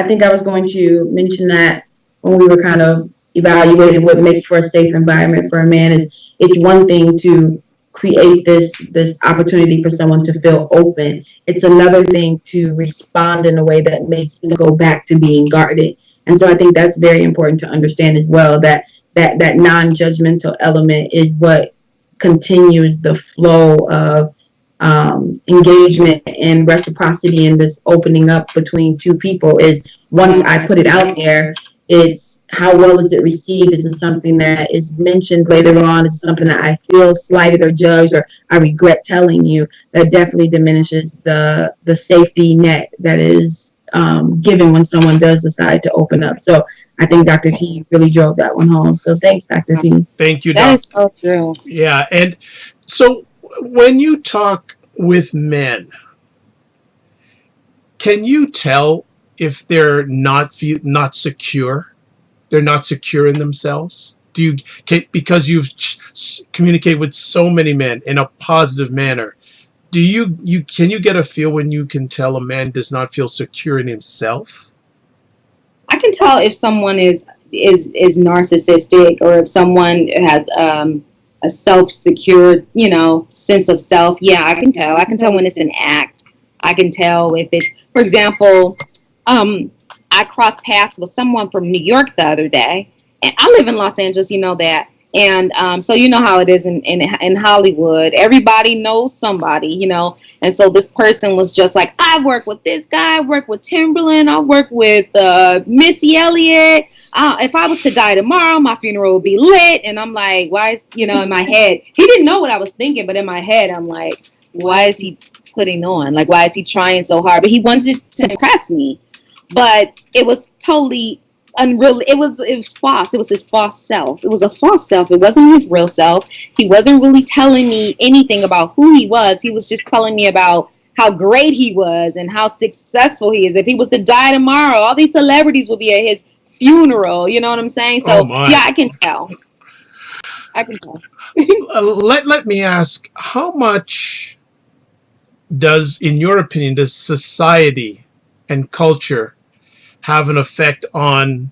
think I was going to mention that when we were kind of evaluating what makes for a safe environment for a man. Is it's one thing to create this opportunity for someone to feel open. It's another thing to respond in a way that makes them go back to being guarded. And so I think that's very important to understand as well, that non-judgmental element is what continues the flow of engagement and reciprocity in this opening up between two people. Is once I put it out there, it's how well is it received? Is it something that is mentioned later on? Is it something that I feel slighted or judged or I regret telling you? That definitely diminishes the safety net that is given when someone does decide to open up. So I think Dr. T really drove that one home. So thanks, Dr. T. Thank you, That is Doc. so true. Yeah, and so when you talk with men, can you tell if they're not secure? They're not secure in themselves. Because you've communicated with so many men in a positive manner? Do can you get a feel when you can tell a man does not feel secure in himself? I can tell if someone is narcissistic, or if someone has a self-secured, sense of self. Yeah, I can tell. I can tell when it's an act. I can tell if it's, for example, I crossed paths with someone from New York the other day, and I live in Los Angeles. You know that. And so you know how it is in Hollywood. Everybody knows somebody, And so this person was just like, I work with this guy, I work with Timberland, I work with Missy Elliott. If I was to die tomorrow, my funeral would be lit. And I'm like, why is, in my head, he didn't know what I was thinking, but in my head, I'm like, why is he putting on? Like, why is he trying so hard? But he wanted to impress me. But it was totally unreal. It was false. It was his false self. It was a false self. It wasn't his real self. He wasn't really telling me anything about who he was. He was just telling me about how great he was and how successful he is. If he was to die tomorrow, all these celebrities would be at his funeral. You know what I'm saying? So yeah, I can tell. I can tell. Let me ask, how much in your opinion, does society and culture have an effect on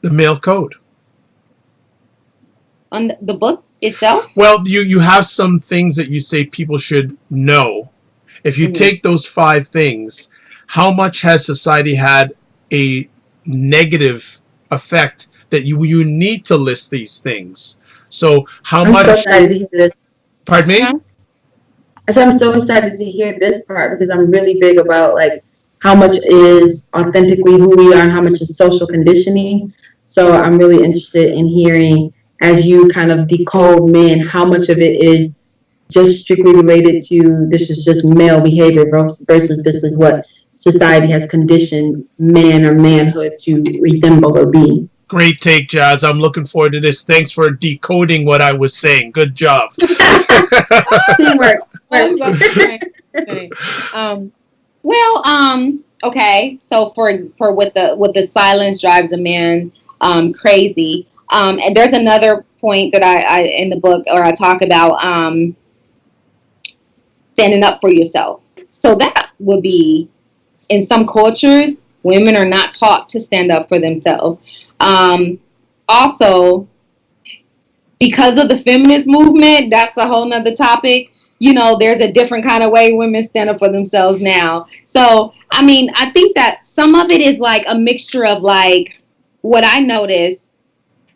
the male code? On the book itself? Well, you have some things that you say people should know. If you take those 5 things, how much has society had a negative effect that you need to list these things? So how much? So excited to hear this. Pardon me? I'm so excited to hear this part because I'm really big about like how much is authentically who we are and how much is social conditioning. So I'm really interested in hearing, as you kind of decode men, how much of it is just strictly related to this is just male behavior versus this is what society has conditioned man or manhood to resemble or be. Great take, Jazz. I'm looking forward to this. Thanks for decoding what I was saying. Good job. Teamwork. Okay. So for what the silence drives a man crazy. And there's another point that I in the book, or I talk about standing up for yourself. So that would be, in some cultures, women are not taught to stand up for themselves. Also, because of the feminist movement, that's a whole nother topic. There's a different kind of way women stand up for themselves now. So, I think that some of it is like a mixture of like what I notice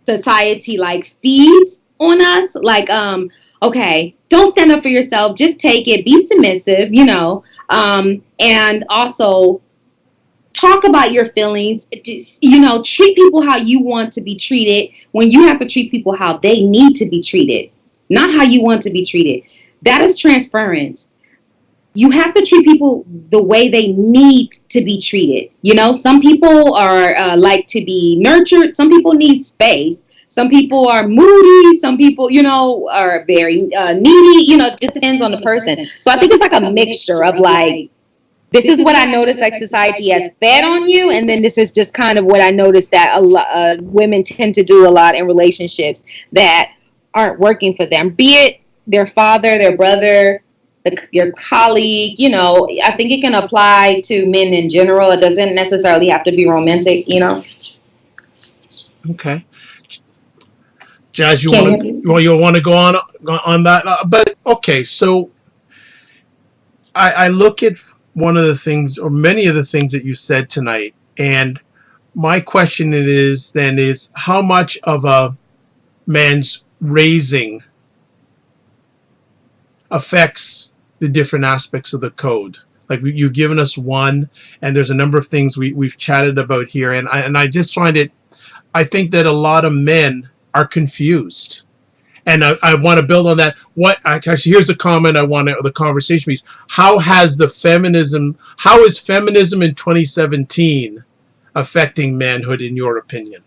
society like feeds on us. Like, okay, don't stand up for yourself. Just take it. Be submissive, and also talk about your feelings. Just, treat people how you want to be treated when you have to treat people how they need to be treated, not how you want to be treated. That is transference. You have to treat people the way they need to be treated. Some people are like to be nurtured. Some people need space. Some people are moody. Some people, are very needy. It just depends on the person. So I think it's like a mixture of like, this is what I noticed like society has fed on you, and then this is just kind of what I noticed that a lot women tend to do a lot in relationships that aren't working for them, be it their father, their brother, your colleague. I think it can apply to men in general. It doesn't necessarily have to be romantic. Okay, Jazz, you want to go on that? But okay, so I look at one of the things, or many of the things that you said tonight, and my question is how much of a man's raising affects the different aspects of the code. Like you've given us one, and there's a number of things we've chatted about here, and I just find it I think that a lot of men are confused. And I want to build on that. Actually, here's a comment I want to, the conversation piece. How is feminism in 2017 affecting manhood in your opinion?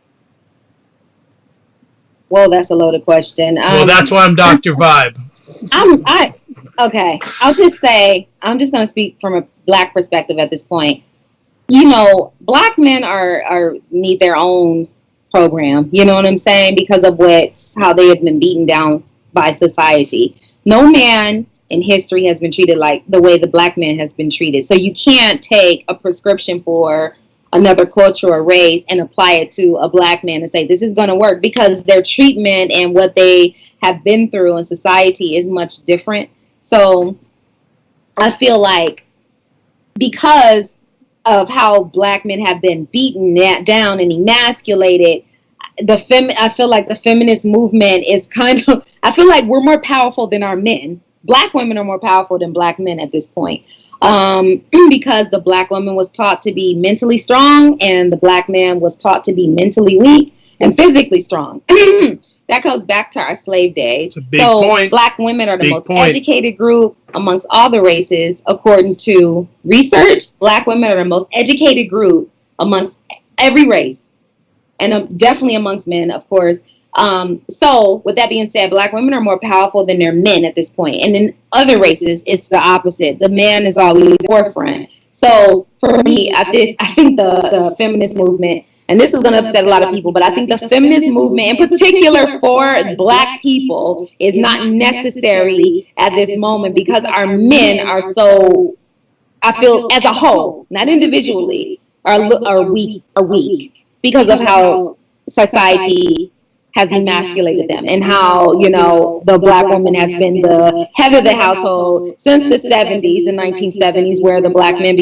Well, that's a loaded question. Well, that's why I'm Dr. Vibe. Okay. I'll just say, I'm just going to speak from a Black perspective at this point. You know, Black men need their own program. You know what I'm saying? Because of how they have been beaten down by society. No man in history has been treated like the way the Black man has been treated. So you can't take a prescription for another culture or race and apply it to a Black man and say this is going to work, because their treatment and what they have been through in society is much different. So I feel like because of how Black men have been beaten down and emasculated, I feel like the feminist movement is I feel like we're more powerful than our men. Black women are more powerful than Black men at this point. Because the Black woman was taught to be mentally strong and the Black man was taught to be mentally weak and physically strong. That goes back to our slave days. So point. Black women are the most educated group amongst all the races. According to research, Black women are the most educated group amongst every race. And definitely amongst men, of course. So with that being said, Black women are more powerful than their men at this point. And in other races, it's the opposite. The man is always forefront. So for me, I think the feminist movement, and this is going to upset a lot of people, but I think the feminist movement in particular for Black people is not necessary at this moment, because our men are so, I feel as a whole, not individually, are weak because of how society has emasculated them, and how, you know, the Black woman has been the head of the household since the 70s and 1970s, where the Black man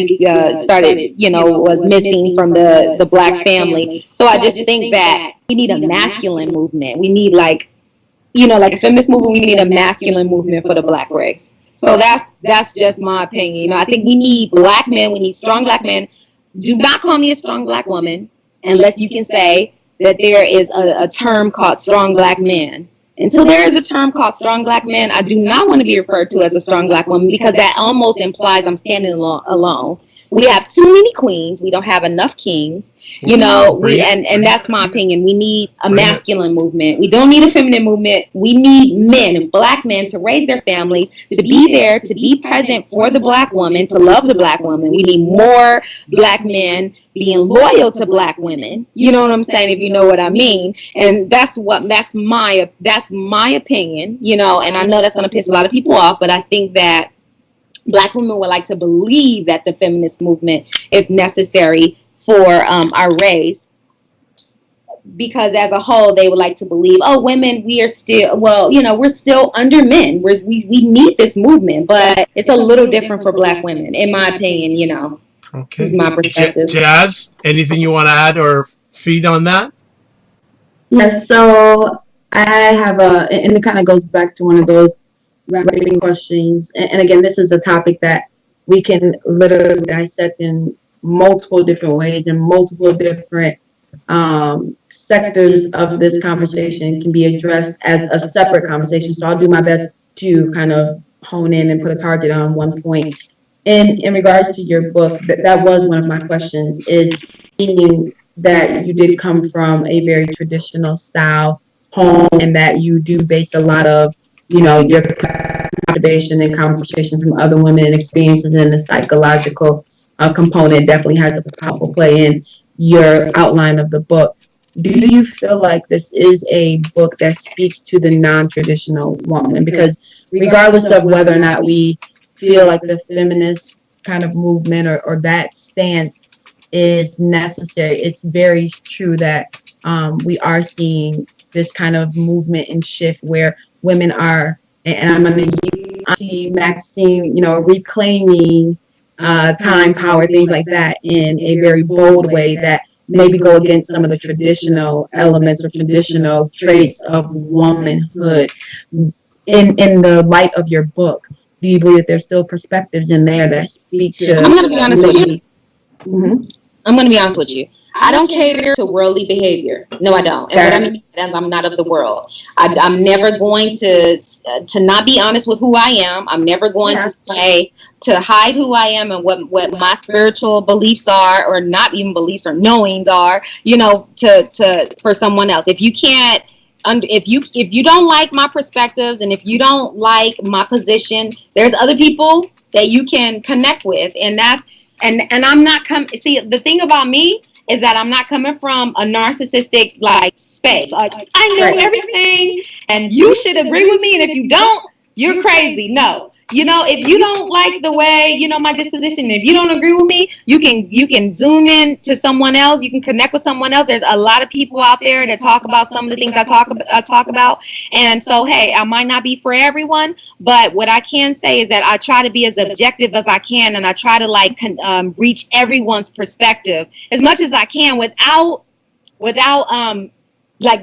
started, you know, was missing from the Black family. So I just think that we need a masculine movement. We need, like, you know, like a feminist movement, we need a masculine movement for the Black race. So that's just my opinion. You know, I think we need Black men, we need strong Black men. Do not call me a strong Black woman unless you can say that there is a term called strong Black man. Until there is a term called strong Black man, I do not want to be referred to as a strong Black woman, because that almost implies I'm standing alone. We have too many queens. We don't have enough kings. You know, and that's my opinion. We need a masculine movement. We don't need a feminine movement. We need men, Black men, to raise their families, to be there, to be present for the Black woman, to love the Black woman. We need more Black men being loyal to Black women. You know what I'm saying? If you know what I mean. And that's my opinion. You know, and I know that's going to piss a lot of people off, but I think that Black women would like to believe that the feminist movement is necessary for our race, because as a whole, they would like to believe, oh, women, we are still, well, you know, we're still under men. We need this movement, but it's a little different for Black women, in my opinion, you know. Okay. This is my perspective. Jazz, anything you want to add or feed on that? Yes, so I have and it kind of goes back to one of those writing questions. And again, this is a topic that we can literally dissect in multiple different ways, and multiple different sectors of this conversation can be addressed as a separate conversation. So I'll do my best to kind of hone in and put a target on one point. In regards to your book, that was one of my questions, is meaning that you did come from a very traditional style home, and that you do base a lot of, you know, your observation and conversation from other women and experiences, and the psychological component definitely has a powerful play in your outline of the book. Do you feel like this is a book that speaks to the non-traditional woman? Because regardless of whether or not we feel like the feminist kind of movement or that stance is necessary, it's very true that we are seeing this kind of movement and shift where women are, and I'm going to see Maxine, you know, reclaiming time, power, things like that in a very bold way that maybe go against some of the traditional elements or traditional traits of womanhood. In the light of your book, do you believe that there's still perspectives in there that speak to? I'm going to be honest with you. Mm-hmm. I'm going to be honest with you. I don't cater to worldly behavior. No, I don't. And what I mean is I'm not of the world. I'm never going to not be honest with who I am. I'm never going to say, to hide who I am and what my spiritual beliefs are, or not even beliefs or knowings are, you know, to for someone else. If you can't, if you don't like my perspectives, and if you don't like my position, there's other people that you can connect with, and that's and I'm not see, the thing about me is that I'm not coming from a narcissistic like space. Like, I know everything and you should agree with me, and if you don't, you're crazy. No. You know, if you don't like the way, you know, my disposition, if you don't agree with me, you can zoom in to someone else. You can connect with someone else. There's a lot of people out there that talk about some of the things I talk about. And so, hey, I might not be for everyone, but what I can say is that I try to be as objective as I can, and I try to like reach everyone's perspective as much as I can without like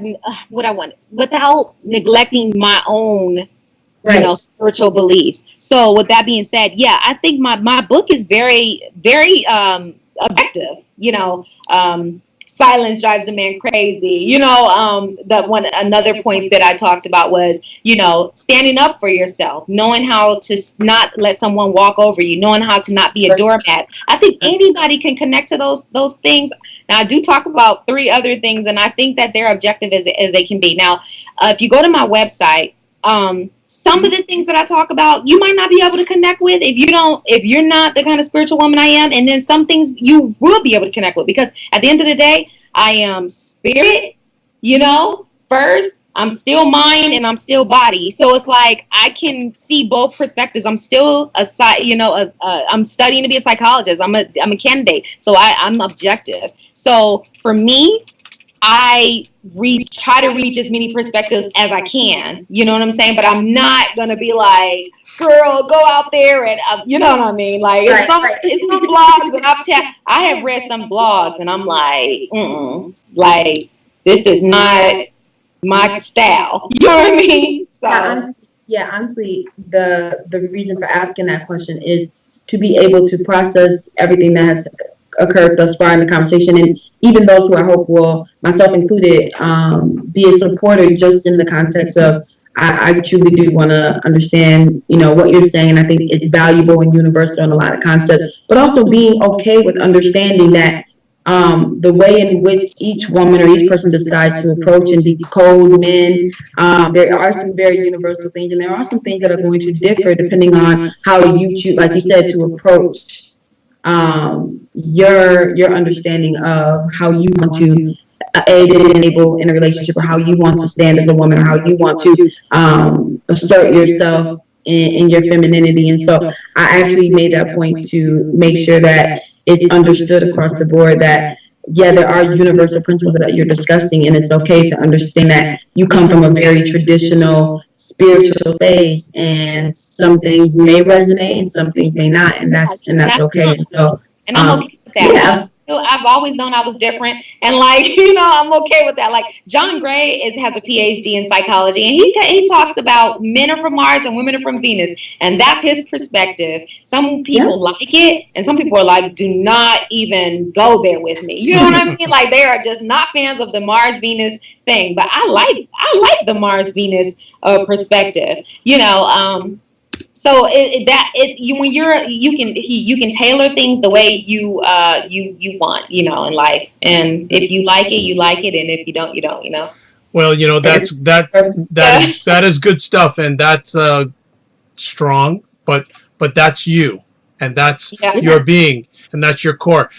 what I want, without neglecting my own you know, spiritual beliefs. So with that being said, yeah, I think my book is very, very objective. You know, silence drives a man crazy. You know, another point that I talked about was, you know, standing up for yourself, knowing how to not let someone walk over you, knowing how to not be a doormat. I think anybody can connect to those things. Now, I do talk about 3 other things, and I think that they're objective as they can be. Now, if you go to my website, some of the things that I talk about, you might not be able to connect with if you're not the kind of spiritual woman I am. And then some things you will be able to connect with, because at the end of the day, I am spirit, you know, first. I'm still mind and I'm still body. So it's like I can see both perspectives. I'm still I'm studying to be a psychologist. I'm a candidate. So I'm objective. So for me, I try to reach as many perspectives as I can. You know what I'm saying? But I'm not going to be like, girl, go out there and, you know what I mean? Like, it's some blogs, and I have read some blogs, and I'm like, like, this is not my style. You know what I mean? So, honestly, the reason for asking that question is to be able to process everything that has occurred thus far in the conversation, and even those who I hope will, myself included, be a supporter just in the context of I truly do want to understand, you know, what you're saying. I think it's valuable and universal in a lot of concepts, but also being okay with understanding that the way in which each woman or each person decides to approach and decode men, there are some very universal things, and there are some things that are going to differ depending on how you choose, like you said, to approach your understanding of how you want to aid and enable in a relationship, or how you want to stand as a woman, or how you want to assert yourself in your femininity. And so I actually made that point to make sure that it's understood across the board that, yeah, there are universal principles that you're discussing, and it's okay to understand that you come from a very traditional spiritual space, and some things may resonate and some things may not, and that's okay. And so, and I'm okay with that. Yeah. I've always known I was different, and like, you know, I'm okay with that. Like, John Gray has a PhD in psychology, and he talks about men are from Mars and women are from Venus, and that's his perspective. Some people like it, and some people are like, do not even go there with me. You know what I mean? Like, they are just not fans of the Mars Venus thing. But I like the Mars Venus perspective. You know, so when you can tailor things the way you want, you know, in life. And if you like it, you like it, and if you don't, you don't. You know. Well, you know, that is good stuff, and that's strong, but that's you, and that's your being, and that's your core.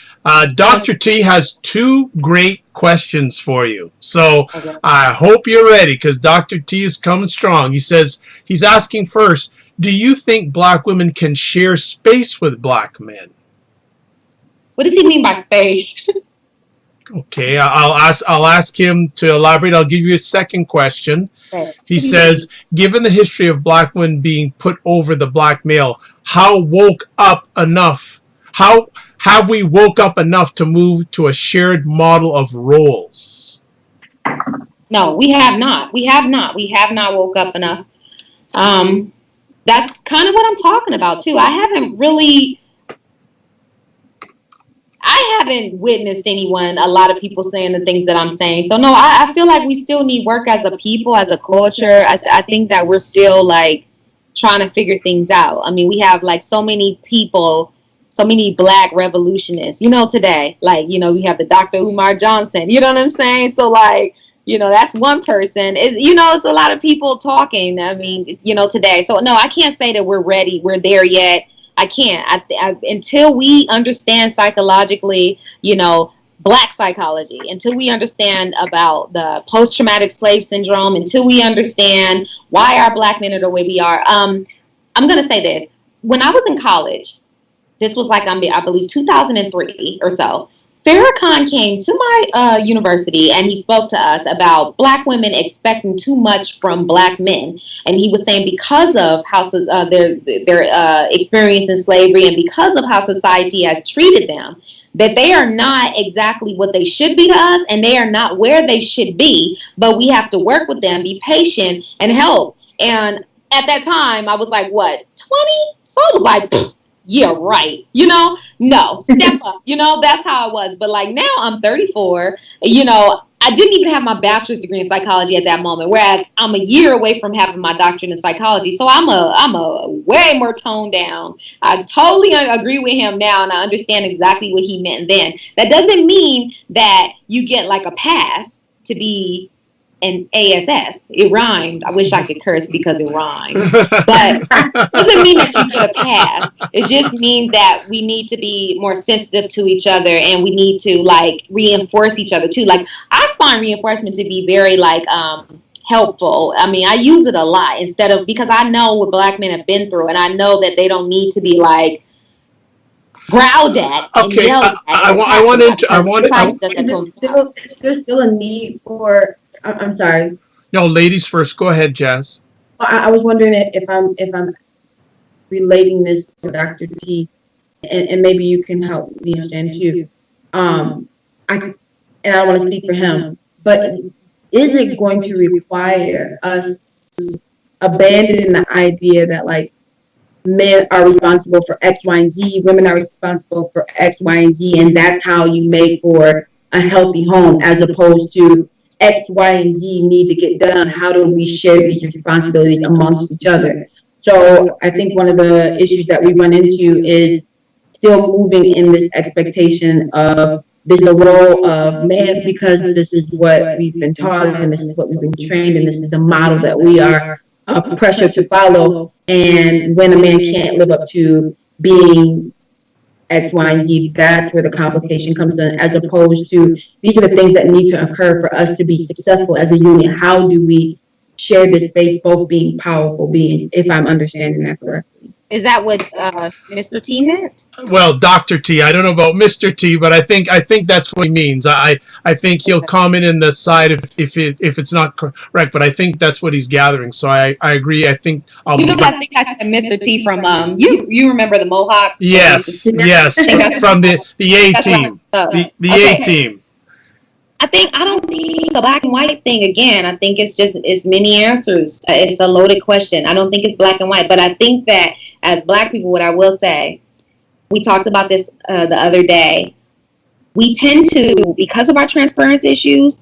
Dr. T has 2 great questions for you, so I hope you're ready, because Dr. T is coming strong. He says, he's asking first, do you think black women can share space with black men? What does he mean by space? Okay, I'll ask him to elaborate. I'll give you a second question. He says, given the history of black women being put over the black male, how have we woke up enough to move to a shared model of roles? No, we have not. We have not woke up enough. That's kind of what I'm talking about too. I I haven't witnessed anyone, a lot of people saying the things that I'm saying. So no, I feel like we still need work as a people, as a culture. I think that we're still like trying to figure things out. I mean, we have like so many people, so many black revolutionists, you know, today, like, you know, we have the Dr. Umar Johnson, you know what I'm saying? So like, you know, that's one person. You know, it's a lot of people talking, I mean, you know, today. So no, I can't say that we're ready, we're there yet. I can't. Until we understand psychologically, you know, black psychology, until we understand about the post-traumatic slave syndrome, until we understand why our black men are the way we are. I'm going to say this. When I was in college, this was like, I believe, 2003 or so. Farrakhan came to my university and he spoke to us about black women expecting too much from black men. And he was saying because of how their experience in slavery and because of how society has treated them, that they are not exactly what they should be to us and they are not where they should be, but we have to work with them, be patient, and help. And at that time, I was like, what, 20? So I was like, yeah, right. You know, no, step up. You know, that's how I was. But like now I'm 34, you know, I didn't even have my bachelor's degree in psychology at that moment, whereas I'm a year away from having my doctorate in psychology. So I'm a way more toned down. I totally agree with him now, and I understand exactly what he meant then. That doesn't mean that you get like a pass to be an ASS. It rhymed. I wish I could curse because it rhymed. But it doesn't mean that you get a pass. It just means that we need to be more sensitive to each other and we need to like reinforce each other too. Like I find reinforcement to be very like helpful. I mean, I use it a lot instead of, because I know what black men have been through and I know that they don't need to be like growled at and yelled at. There's still a need for, I'm sorry. No, ladies first. Go ahead, Jazz. I was wondering if I'm relating this to Dr. T, and maybe you can help me understand too. I don't want to speak for him, but is it going to require us to abandon the idea that like men are responsible for X, Y, and Z, women are responsible for X, Y, and Z, and that's how you make for a healthy home, as opposed to X, Y, and Z need to get done. How do we share these responsibilities amongst each other? So I think one of the issues that we run into is still moving in this expectation of this is the role of man because this is what we've been taught and this is what we've been trained and this is the model that we are pressured to follow. And when a man can't live up to being X, Y, and Z, that's where the complication comes in, as opposed to these are the things that need to occur for us to be successful as a union. How do we share this space, both being powerful beings, if I'm understanding that correctly? Is that what Mr. T meant? Well, Dr. T, I don't know about Mr. T, but I think that's what he means. I think he'll comment in the side if it's not correct, but I think that's what he's gathering. So I agree. I think I think I said Mr. T from you remember the Mohawk? Yes, from the A team, the A team. I don't think a black and white thing again. I think it's many answers. It's a loaded question. I don't think it's black and white, but I think that as black people, what I will say, we talked about this the other day. We tend to, because of our transference issues,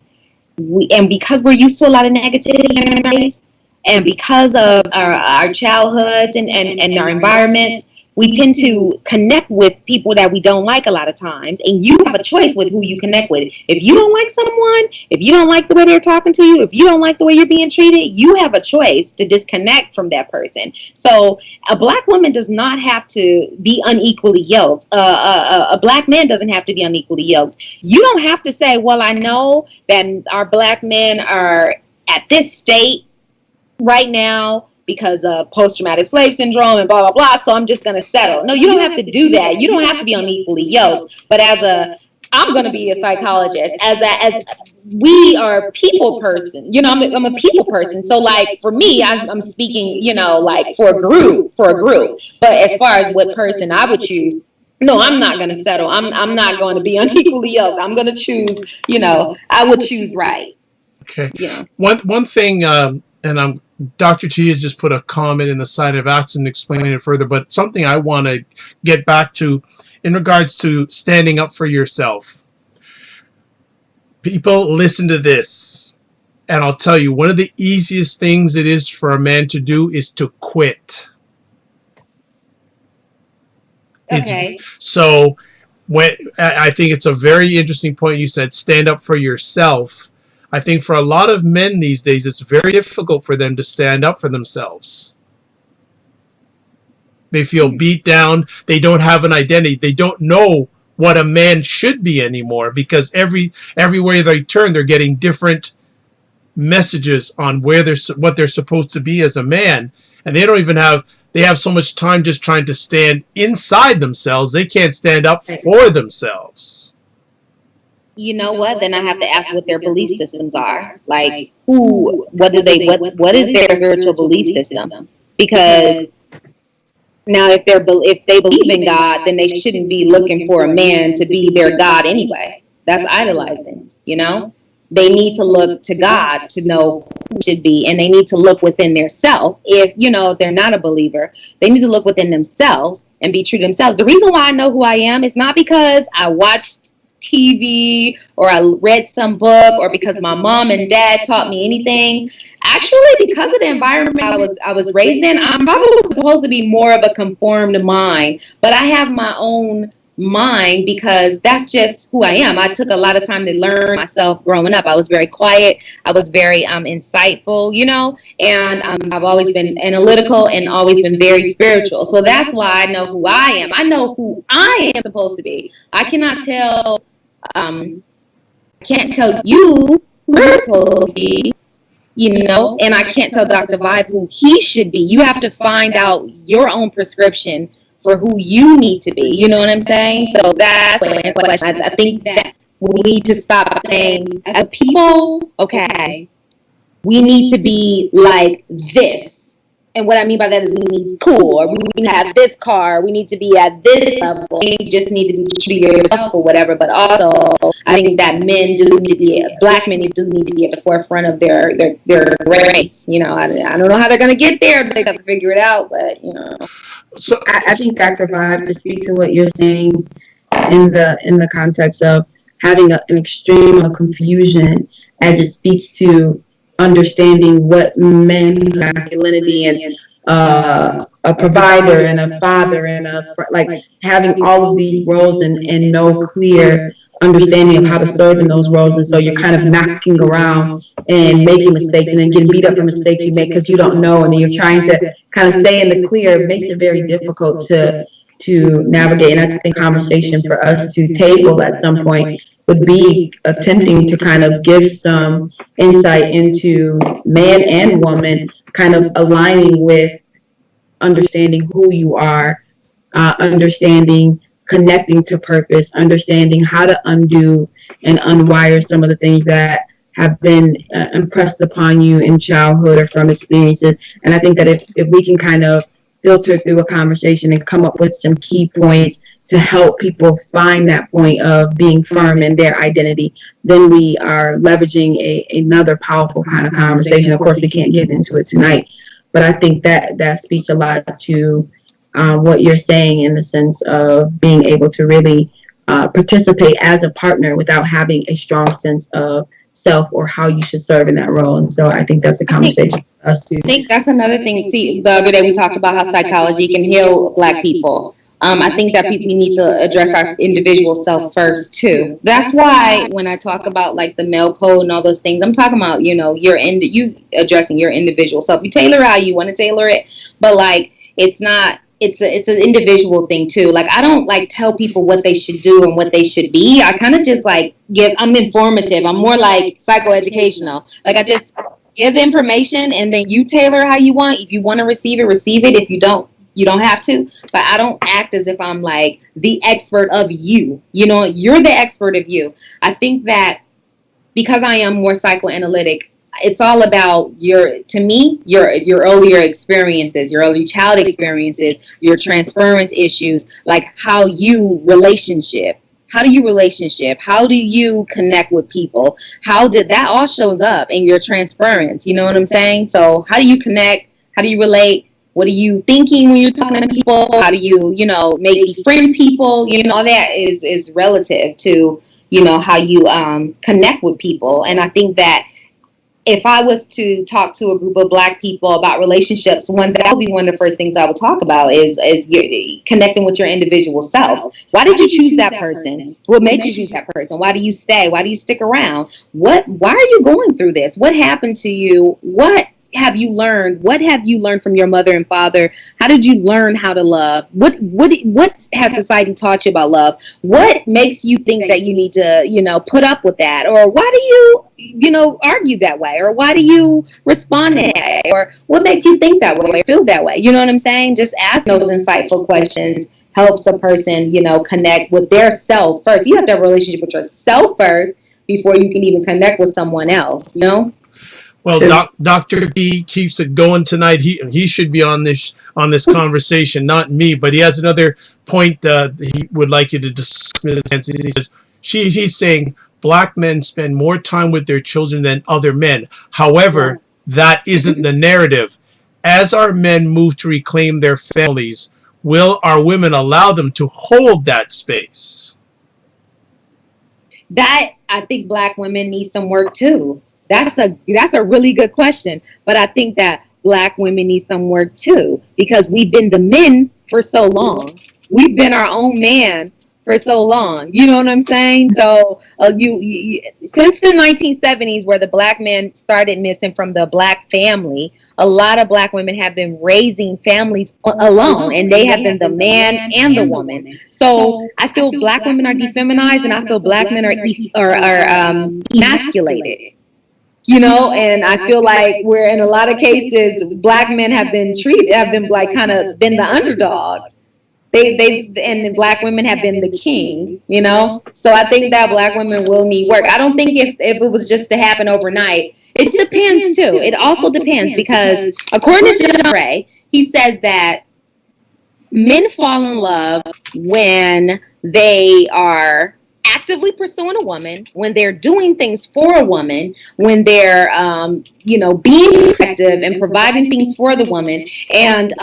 and because we're used to a lot of negativity, and because of our childhoods and our environments, we tend to connect with people that we don't like a lot of times. And you have a choice with who you connect with. If you don't like someone, if you don't like the way they're talking to you, if you don't like the way you're being treated, you have a choice to disconnect from that person. So a black woman does not have to be unequally yoked. A black man doesn't have to be unequally yoked. You don't have to say, well, I know that our black men are at this state right now because of post-traumatic slave syndrome and blah, blah, blah, so I'm just going to settle. No, you don't have to do that. You don't have to be unequally yoked. But I'm going to be a psychologist. As we are a people person, you know, I'm a people person. So like for me, I'm speaking, you know, like for a group. But as far as what person I would choose, no, I'm not going to settle. I'm not going to be unequally yoked. I'm going to choose, you know, I would choose right. Okay. Yeah. One thing, and Dr. T has just put a comment in the side. I've asked him to explain it further, but something I want to get back to in regards to standing up for yourself. People, listen to this. And I'll tell you, one of the easiest things it is for a man to do is to quit. Okay. So when I think it's a very interesting point you said, stand up for yourself. I think for a lot of men these days, it's very difficult for them to stand up for themselves. They feel beat down. They don't have an identity. They don't know what a man should be anymore, because everywhere they turn, they're getting different messages on what they're supposed to be as a man, and they have so much time just trying to stand inside themselves. They can't stand up for themselves. You know what? Then I have to ask what their belief systems are. Like, what is their spiritual belief system? Because now, if they believe in God, then they shouldn't be looking for a man to be their God anyway. That's idolizing, you know? They need to look to God to know who should be, and they need to look within their self. If they're not a believer, they need to look within themselves and be true to themselves. The reason why I know who I am is not because I watched TV or I read some book or because my mom and dad taught me anything. Actually, because of the environment I was raised in, I'm probably supposed to be more of a conformed mind, but I have my own mind because that's just who I am. I took a lot of time to learn myself growing up. I was very quiet. I was very insightful, and I've always been analytical and always been very spiritual. So that's why I know who I am. I know who I am supposed to be. I cannot tell you who you're supposed to be, and I can't tell Dr. Vibe who he should be. You have to find out your own prescription for who you need to be. You know what I'm saying? So that's the question. I think that we need to stop saying, as people, okay, we need to be like this. And what I mean by that is we need cool, or we need to have this car, we need to be at this level. You just need to be true to yourself or whatever. But also, I think that black men do need to be at the forefront of their race. I don't know how they're going to get there. They have to figure it out, but So I think Dr. Vibe, to speak to what you're saying in the context of having an extreme of confusion as it speaks to understanding what men, masculinity, and a provider and a father and having all of these roles and no clear understanding of how to serve in those roles. And so you're kind of knocking around and making mistakes and then getting beat up for mistakes you make because you don't know, and then you're trying to kind of stay in the clear. It makes it very difficult to navigate. And I think conversation for us to table at some point would be attempting to kind of give some insight into man and woman kind of aligning with understanding who you are, understanding connecting to purpose, understanding how to undo and unwire some of the things that have been impressed upon you in childhood or from experiences. And I think that if we can kind of filter through a conversation and come up with some key points to help people find that point of being firm in their identity, then we are leveraging another powerful kind of conversation. Of course, we can't get into it tonight, but I think that speaks a lot to what you're saying in the sense of being able to really participate as a partner without having a strong sense of self or how you should serve in that role. And so I think that's a conversation for us to. I think that's another thing. See, the other day we talked about how psychology can heal Black people. I think that we need to address our individual self first too. That's why when I talk about like the male code and all those things, I'm talking about you addressing your individual self. You tailor how you want to tailor it, but like it's not. It's an individual thing too. Like I don't like tell people what they should do and what they should be. I kind of just like I'm informative. I'm more like psychoeducational. Like I just give information and then you tailor how you want. If you want to receive it, receive it. If you don't, you don't have to. But I don't act as if I'm like the expert of you. You're the expert of you. I think that because I am more psychoanalytic, it's all about your earlier experiences, your early child experiences, your transference issues, like how do you relationship? How do you connect with people? How did that all shows up in your transference? You know what I'm saying? So how do you connect? How do you relate? What are you thinking when you're talking to people? How do you, maybe befriend people? All that is relative to, how you connect with people. And I think that if I was to talk to a group of Black people about relationships, that would be one of the first things I would talk about is connecting with your individual self. Why did you choose that person? What made you choose that person? Why do you stay? Why do you stick around? Why are you going through this? What happened to you? What have you learned? What have you learned from your mother and father? How did you learn how to love? What has society taught you about love? What makes you think that you need to, put up with that? Or why do you, argue that way? Or why do you respond that way? Or what makes you think that way or feel that way? You know what I'm saying? Just ask those insightful questions helps a person, connect with their self first. You have to have a relationship with yourself first before you can even connect with someone else, Well, Dr. B keeps it going tonight. He should be on this conversation, not me. But he has another point he would like you to discuss. He says he's saying Black men spend more time with their children than other men. However, that isn't the narrative. As our men move to reclaim their families, will our women allow them to hold that space? That I think Black women need some work too. That's a really good question. But I think that Black women need some work too, because we've been the men for so long. We've been our own man for so long. You know what I'm saying? So you since the 1970s, where the Black men started missing from the Black family, a lot of Black women have been raising families alone, and they have been the man and the woman. So I feel Black women are defeminized, and I feel Black men are emasculated. And I feel like we're in a lot of cases, Black men have been like kind of been the underdog. And the Black women have been the king, So I think that Black women will need work. I don't think if it was just to happen overnight. It depends too. It also depends because according to John Gray, he says that men fall in love when they are actively pursuing a woman, when they're doing things for a woman, when they're being effective and providing things for the woman, and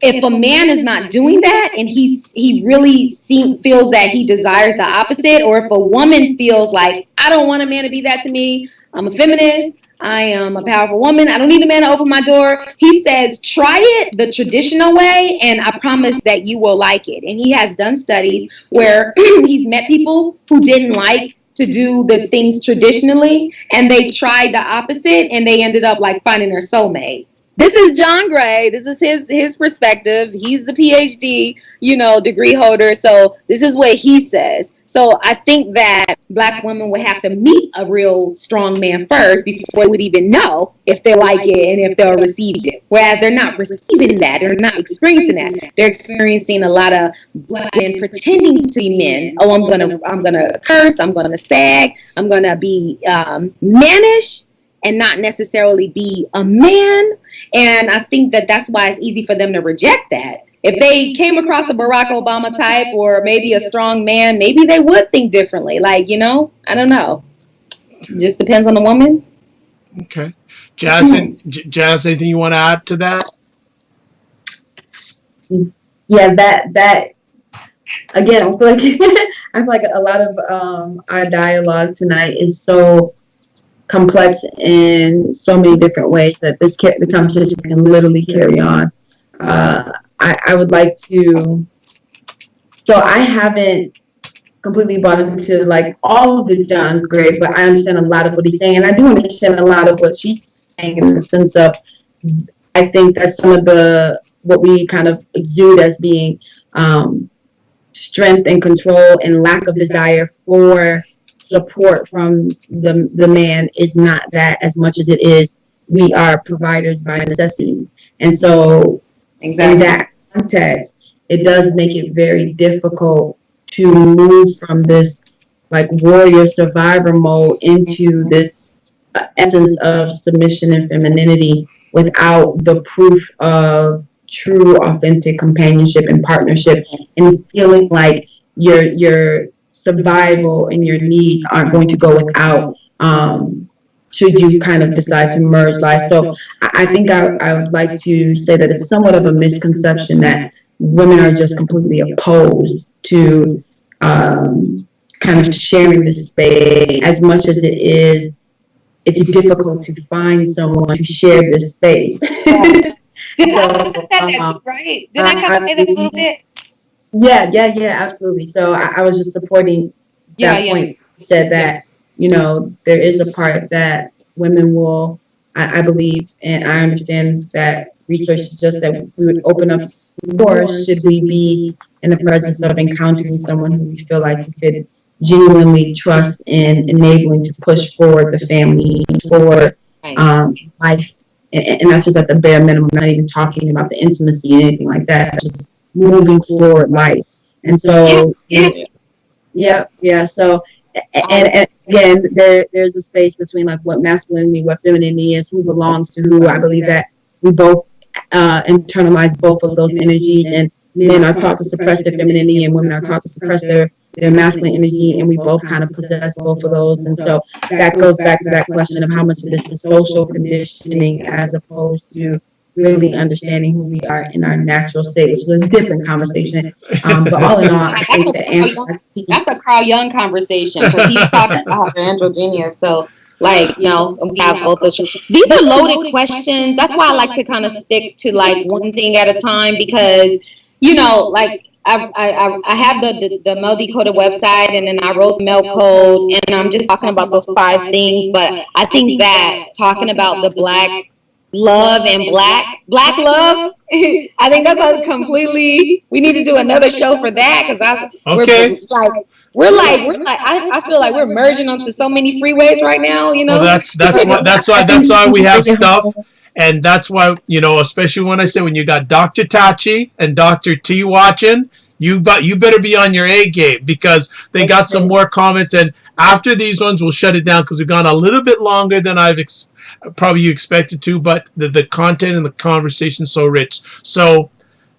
if a man is not doing that and he really feels that he desires the opposite, or if a woman feels like, I don't want a man to be that to me, I'm a feminist, I am a powerful woman, I don't need a man to open my door. He says, try it the traditional way, and I promise that you will like it. And he has done studies where he's met people who didn't like to do the things traditionally, and they tried the opposite, and they ended up like finding their soulmate. This is John Gray. This is his perspective. He's the PhD, degree holder. So this is what he says. So I think that Black women would have to meet a real strong man first before they would even know if they like it and if they'll receive it. Whereas they're not receiving that. They're not experiencing that. They're experiencing a lot of Black men pretending to be men. Oh, I'm gonna curse. I'm gonna sag. I'm gonna be mannish, and not necessarily be a man. And I think that that's why it's easy for them to reject that. If they came across a Barack Obama type or maybe a strong man, maybe they would think differently. Like, I don't know. It just depends on the woman. Okay. Jazz, anything you want to add to that? Yeah, that again, I feel like a lot of our dialogue tonight is so complex in so many different ways that the conversation can literally carry on. I would like to. So I haven't completely bought into like all of the John Gray, but I understand a lot of what he's saying, and I do understand a lot of what she's saying in the sense of, I think that some of what we kind of exude as being strength and control and lack of desire for support from the man is not that as much as it is we are providers by necessity. And so exactly in that context, it does make it very difficult to move from this like warrior survivor mode into this essence of submission and femininity without the proof of true authentic companionship and partnership, and feeling like your survival and your needs aren't going to go without should you kind of decide to merge life. So I think I would like to say that it's somewhat of a misconception that women are just completely opposed to kind of sharing this space as much as it is. It's difficult to find someone to share this space. Did I said that too, right? Did I kind of say that a little bit? Yeah, absolutely. So I was just supporting that point. Said that, there is a part that women will, I believe, and I understand that research suggests that we would open up doors should we be in the presence of encountering someone who we feel like we could genuinely trust in enabling to push forward the family, forward life. And that's just at the bare minimum, not even talking about the intimacy and anything like that, just moving forward life. And so, so, and again, there's a space between like what masculinity, what femininity is, who belongs to who. I believe that we both internalize both of those energies, and men are taught to suppress their femininity and women are taught to suppress their masculine energy, and we both kind of possess both of those. And so that goes back to that question of how much of this is social conditioning as opposed to really understanding who we are in our natural state, which is a different conversation. But all in all, I think the answer... That's a Carl Jung conversation, because he's talking about androgynous. So, like, we have both those. These are loaded questions. That's why I like to kind of stick to like one thing at a time, because, like, I have the Mel Decoded website, and then I wrote the Mel Code, and I'm just talking about those 5 things. But I think that talking about the Black love and black love, I think that's a completely, we need to do another show for that, because we're like I feel like we're merging onto so many freeways right now, Well, that's why we have stuff. And that's why, especially when I say when you got Dr. Tachi and Dr. T watching, you better be on your A game, because they got some more comments. And after these ones, we'll shut it down because we've gone a little bit longer than I've probably you expected to. But the content and the conversation is so rich. So.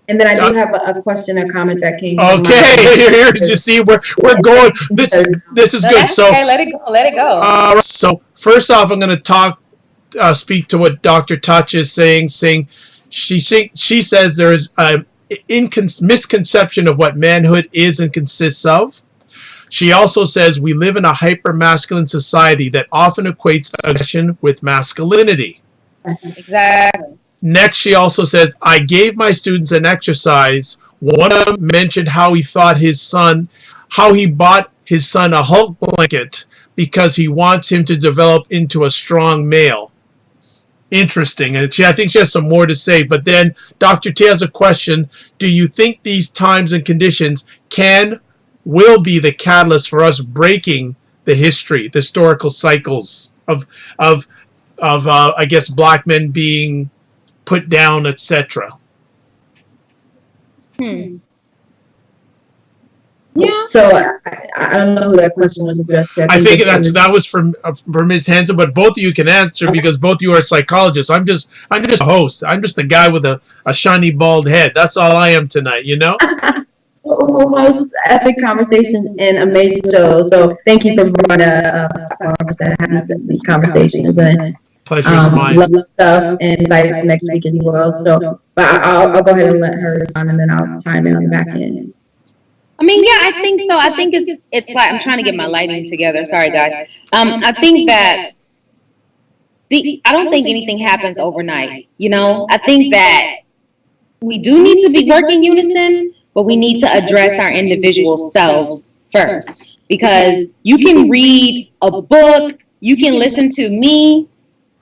And then I do have a question or comment that came. Okay, here's you see we're going. This is good. So okay, let it go. So first off, I'm going to speak to what Dr. Touch is saying. She says there is a misconception of what manhood is and consists of. She also says we live in a hyper-masculine society that often equates aggression with masculinity. Exactly. Next, she also says, I gave my students an exercise. One of them mentioned how he bought his son a Hulk blanket because he wants him to develop into a strong male. Interesting. And I think she has some more to say. But then Dr. T has a question. Do you think these times and conditions will be the catalyst for us breaking the historical cycles of I guess, Black men being put down, etc.? Yeah. So I don't know who that question was addressed to. I think that was from Ms. Hanson, but both of you can answer because both of you are psychologists. I'm just a host. I'm just a guy with a shiny bald head. That's all I am tonight, Who hosts epic conversations and amazing shows. So thank you for bringing that has these conversations, and pleasure's mine. Love stuff, and excited next week as well. So, but I'll go ahead and let her respond, and then I'll chime in on the back end. I mean, yeah, I think so. I think it's like, I'm trying to get my lighting together. Sorry, guys. I think that I don't think anything happens overnight. I think that we do need to be working unison, but we need to address our individual selves first. Because you can read a book, you can listen to me,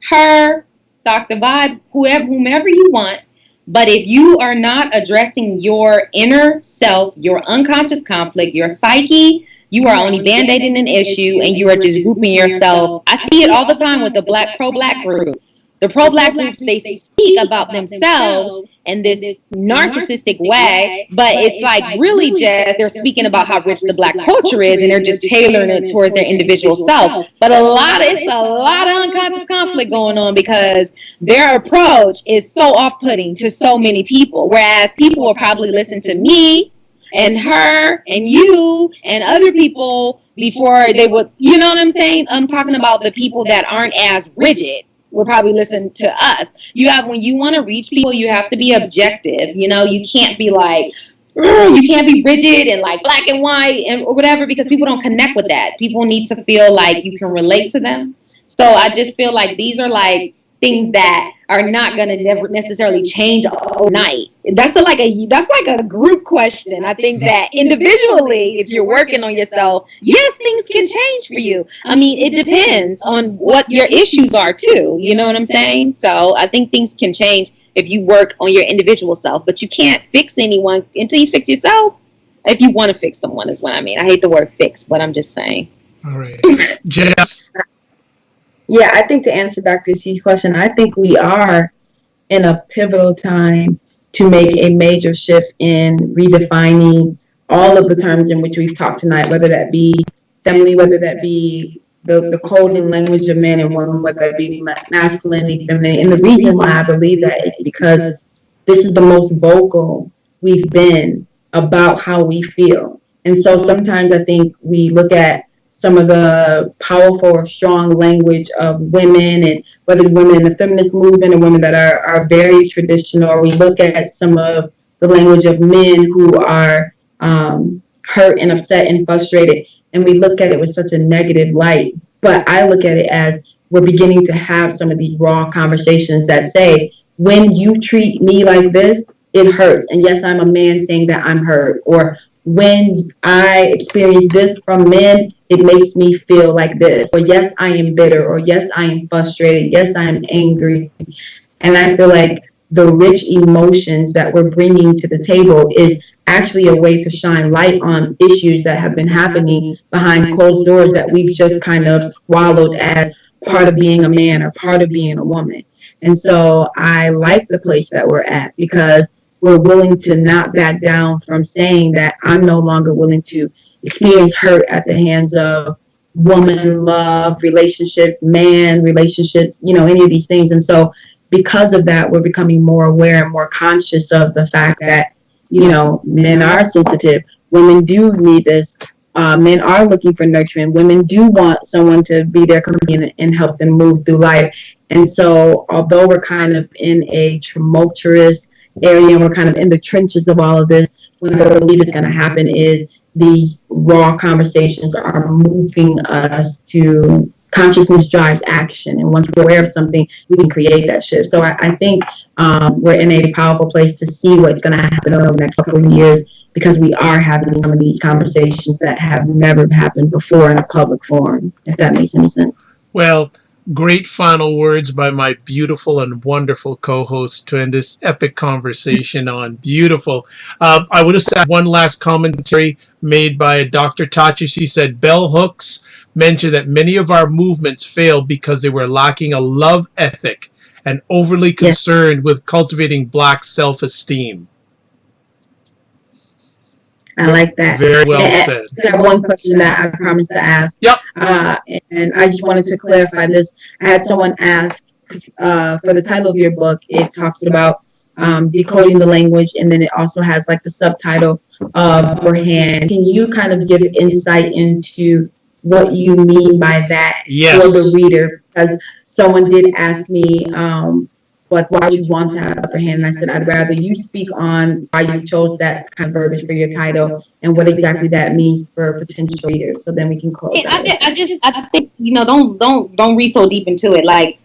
her, Dr. Vibe, whomever you want. But if you are not addressing your inner self, your unconscious conflict, your psyche, you are only band-aiding an issue, and you are just grouping yourself. I see it all the time with the pro-Black group. The pro-Black groups, they speak about themselves in this narcissistic way, but it's like really just they're speaking about how rich the Black culture is, and they're just tailoring it towards their individual self. But it's a lot of unconscious conflict going on because their approach is so off-putting to so many people, whereas people will probably listen to me and her and you and other people before they would, you know what I'm saying? I'm talking about the people that aren't as rigid will probably listen to us. You have, when you want to reach people, you have to be objective. You know, you can't be like, you can't be rigid and like black and white and whatever, because people don't connect with that. People need to feel like you can relate to them. So I just feel like these are like things that are not going to never necessarily change overnight. That's like a group question. I think that individually, if you're working on yourself, yes, things can change for you. I mean, it depends on what your issues are too. You know what I'm saying? So I think things can change if you work on your individual self, but you can't fix anyone until you fix yourself. If you want to fix someone is what I mean. I hate the word fix, but I'm just saying. All right. Jess? Yeah, I think to answer Dr. C's question, I think we are in a pivotal time to make a major shift in redefining all of the terms in which we've talked tonight, whether that be family, whether that be the code and language of men and women, whether that be masculinity, femininity. And the reason why I believe that is because this is the most vocal we've been about how we feel. And so sometimes I think we look at some of the powerful or strong language of women, and whether women in the feminist movement or women that are very traditional, or we look at some of the language of men who are hurt and upset and frustrated, and we look at it with such a negative light. But I look at it as we're beginning to have some of these raw conversations that say, when you treat me like this, it hurts. And yes, I'm a man saying that I'm hurt. Or when I experience this from men, it makes me feel like this. Or yes, I am bitter. Or yes, I am frustrated. Yes, I am angry. And I feel like the rich emotions that we're bringing to the table is actually a way to shine light on issues that have been happening behind closed doors that we've just kind of swallowed as part of being a man or part of being a woman. And so I like the place that we're at, because we're willing to not back down from saying that I'm no longer willing to experience hurt at the hands of woman, love, relationships, man, relationships, any of these things. And so because of that, we're becoming more aware and more conscious of the fact that, men are sensitive. Women do need this. Men are looking for nurturing. Women do want someone to be their companion and help them move through life. And so although we're kind of in a tumultuous area and we're kind of in the trenches of all of this, what I believe is going to happen is these raw conversations are moving us to consciousness drives action. And once we're aware of something, we can create that shift. So I think we're in a powerful place to see what's going to happen over the next couple of years, because we are having some of these conversations that have never happened before in a public forum, if that makes any sense. Well, great final words by my beautiful and wonderful co-host to end this epic conversation on beautiful. I would have said one last commentary made by Dr. Tachi. She said, bell hooks mentioned that many of our movements failed because they were lacking a love ethic and overly concerned with cultivating Black self-esteem. I like that. Very well said. I have one question that I promised to ask. Yep. And I just wanted to clarify this. I had someone ask, for the title of your book, it talks about decoding the language, and then it also has like the subtitle for hand. Can you kind of give insight into what you mean by that for the reader? Because someone did ask me, like, why would you want to have upper hand? And I said, I'd rather you speak on why you chose that kind of verbiage for your title and what exactly that means for potential readers. So then we can close. I think, don't read so deep into it. Like,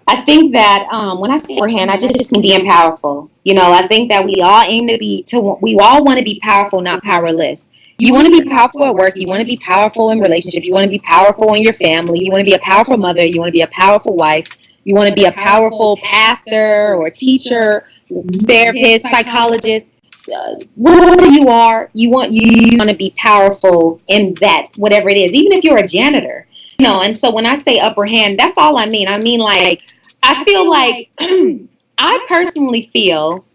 I think that when I say upper hand, I just mean being powerful. I think that we all we all want to be powerful, not powerless. You want to be powerful at work. You want to be powerful in relationships. You want to be powerful in your family. You want to be a powerful mother. You want to be a powerful wife. You want to be a powerful pastor or teacher, therapist, psychologist. Whatever you are, you want to be powerful in that, whatever it is, even if you're a janitor. And so when I say upper hand, that's all I mean. I mean, like, I feel like I personally feel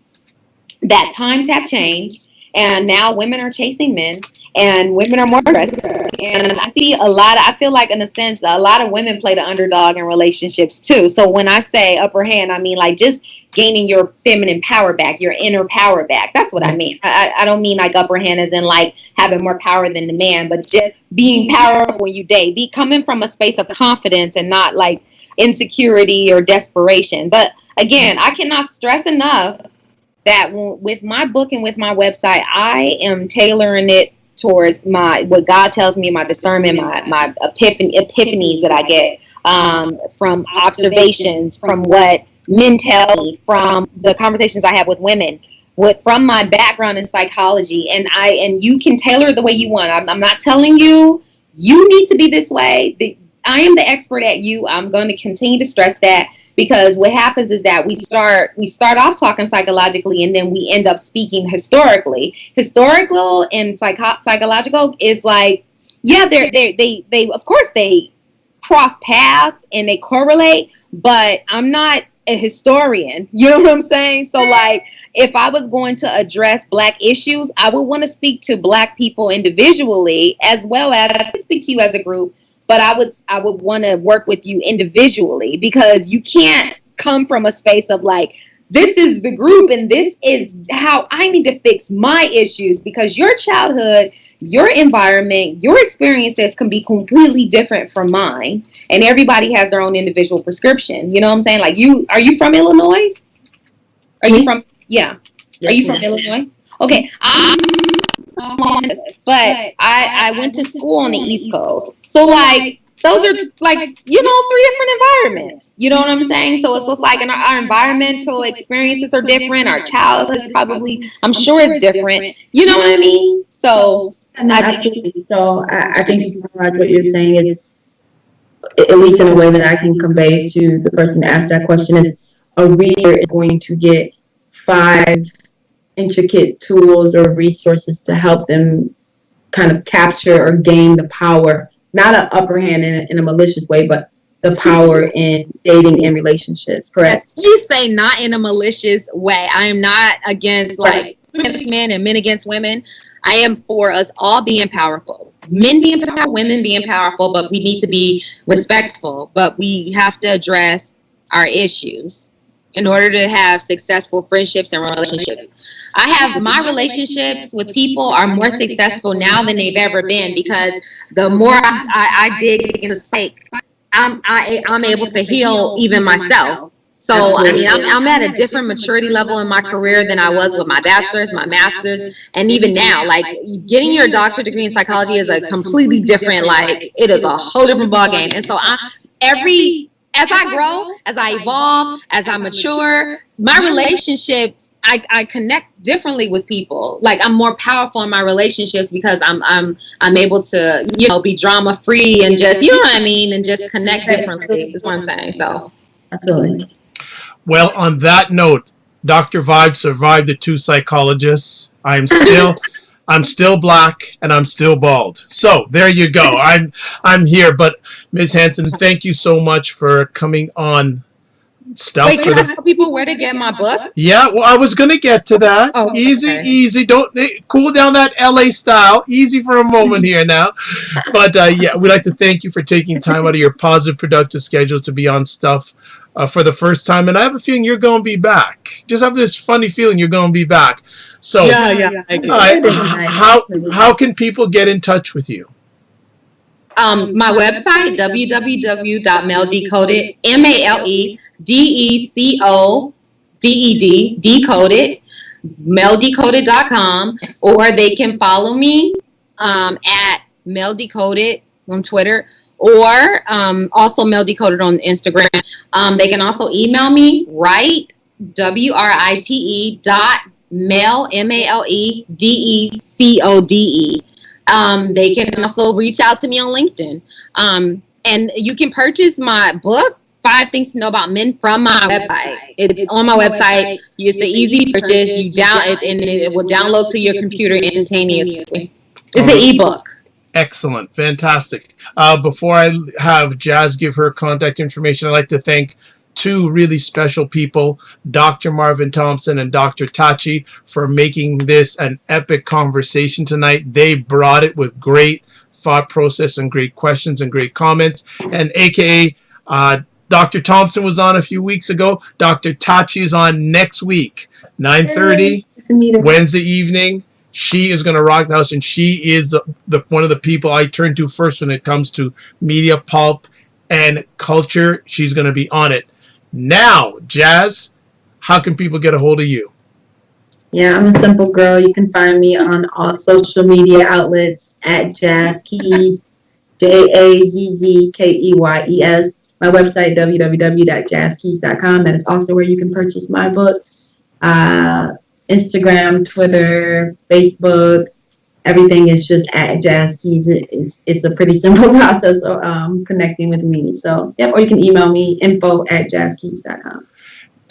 that times have changed, and now women are chasing men, and women are more aggressive. And I feel like in a sense, a lot of women play the underdog in relationships too. So when I say upper hand, I mean like just gaining your feminine power back, your inner power back. That's what I mean. I don't mean like upper hand as in like having more power than the man, but just being powerful when you date. Be coming from a space of confidence and not like insecurity or desperation. But again, I cannot stress enough that with my book and with my website, I am tailoring it towards what God tells me, my discernment, my epiphanies that I get from observations, from what men tell me, from the conversations I have with women, from my background in psychology. And you can tailor it the way you want. I'm not telling you need to be this way. I am the expert at you. I'm going to continue to stress that, because what happens is that we start off talking psychologically, and then we end up speaking historically. Historical and psychological is like, yeah, they of course they cross paths and they correlate, but I'm not a historian. You know what I'm saying? So like, if I was going to address Black issues, I would want to speak to Black people individually, as well as speak to you as a group. But I would want to work with you individually, because you can't come from a space of like, this is the group and this is how I need to fix my issues, because your childhood, your environment, your experiences can be completely different from mine, and everybody has their own individual prescription. You know what I'm saying? Like, are you from Illinois? Are you from Illinois? Okay. But I went to school on the East Coast. So like, those are like, 3 different environments. You know what I'm saying? So it's just like our environmental experiences are different. Our childhood is probably, I'm sure it's different. You know what I mean? So absolutely. So I think to summarize what you're saying is, at least in a way that I can convey to the person that asked that question, is a reader is going to get 5 intricate tools or resources to help them kind of capture or gain the power, not an upper hand in a malicious way, but the power in dating and relationships. Correct? You say not in a malicious way. I am not against against men and men against women. I am for us all being powerful. Men being powerful, women being powerful, but we need to be respectful. But we have to address our issues in order to have successful friendships and relationships. I have my relationships with people are more successful now than they've ever been, because the more I dig into psych, I'm able to heal even myself. So I mean, I'm at a different maturity level in my career than I was with my bachelor's, my master's, and even now. Like, getting your doctorate degree in psychology is a completely different, like, it is a whole different ballgame. And so as I grow, as I evolve, as I mature, my relationships, I connect differently with people. Like, I'm more powerful in my relationships because I'm able to, be drama free and just, you know what I mean, and just connect differently is what I'm saying. So Absolutely. Well, on that note, Dr. Vibe survived the 2 psychologists. I'm still Black and I'm still bald. So there you go. I'm here. But Ms. Hanson, thank you so much for coming on. Wait, can I tell people where to get my book? Yeah, well, I was going to get to that. Oh, Easy. Don't cool down that LA style. Easy for a moment here now. But yeah, we'd like to thank you for taking time out of your positive, productive schedule to be on Stuff for the first time. And I have a feeling you're going to be back. Just have this funny feeling you're going to be back. So Yeah. How can people get in touch with you? My website, www.meldecoded, MALEDECODED, decoded, meldecoded.com, or they can follow me at meldecoded on Twitter, or also meldecoded on Instagram. They can also email me, WRITE, .male, MALEDECODE. They can also reach out to me on LinkedIn. And you can purchase my book, 5 Things to Know About Men, from my website. It's on my website. It's an easy purchase. It will download to your computer instantaneously. It's an ebook. Excellent. Fantastic. Before I have Jazz give her contact information, I'd like to thank two really special people, Dr. Marvin Thompson and Dr. Tachi, for making this an epic conversation tonight. They brought it with great thought process and great questions and great comments. And AKA Dr. Thompson was on a few weeks ago. Dr. Tachi is on next week, 9:30, Wednesday evening. She is going to rock the house, and she is one of the people I turn to first when it comes to media, pulp, and culture. She's going to be on it. Now, Jazz, how can people get a hold of you? Yeah, I'm a simple girl. You can find me on all social media outlets at Jazz Keys, JAZZKEYES. My website, www.jazzkeys.com. That is also where you can purchase my book. Instagram, Twitter, Facebook, everything is just at Jazz Keys. It's a pretty simple process of connecting with me. So, yep, or you can email me, info@jazzkeys.com.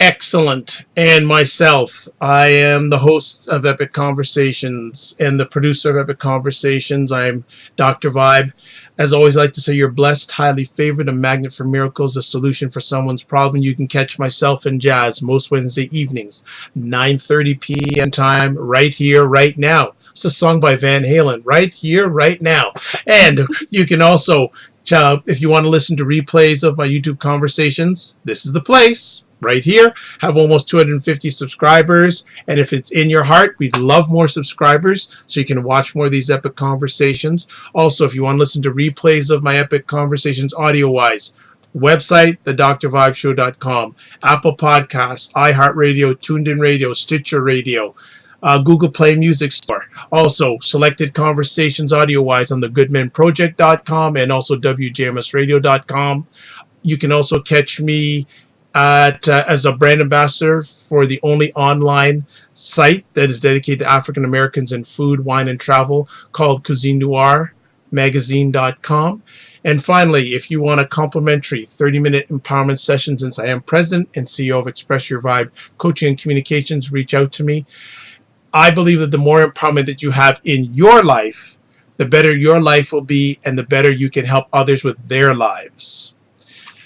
Excellent. And myself, I am the host of Epic Conversations and the producer of Epic Conversations. I'm Dr. Vibe. As always, I like to say you're blessed, highly favored, a magnet for miracles, a solution for someone's problem. You can catch myself and Jazz most Wednesday evenings, 9:30 p.m. time, right here, right now. It's a song by Van Halen, right here, right now. And you can also, if you want to listen to replays of my YouTube conversations, this is the place. Right here, have almost 250 subscribers, and if it's in your heart, we'd love more subscribers so you can watch more of these epic conversations. Also, if you want to listen to replays of my epic conversations audio-wise, website, thedrvibeshow.com, Apple Podcasts, iHeartRadio, TuneIn Radio, Stitcher Radio, Google Play Music Store. Also, selected conversations audio-wise on thegoodmenproject.com and also WJMSradio.com. You can also catch me as a brand ambassador for the only online site that is dedicated to African Americans in food, wine, and travel called Cuisine Noir Magazine.com. And finally, if you want a complimentary 30-minute empowerment session, since I am president and CEO of Express Your Vibe Coaching and Communications, reach out to me. I believe that the more empowerment that you have in your life, the better your life will be and the better you can help others with their lives.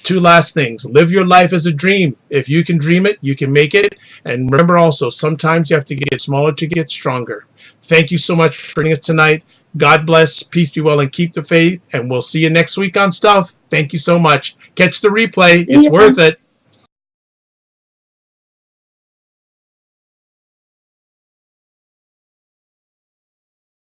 Two last things. Live your life as a dream. If you can dream it, you can make it. And remember also, sometimes you have to get smaller to get stronger. Thank you so much for joining us tonight. God bless, peace be well, and keep the faith. And we'll see you next week on Stuff. Thank you so much. Catch the replay. It's worth it.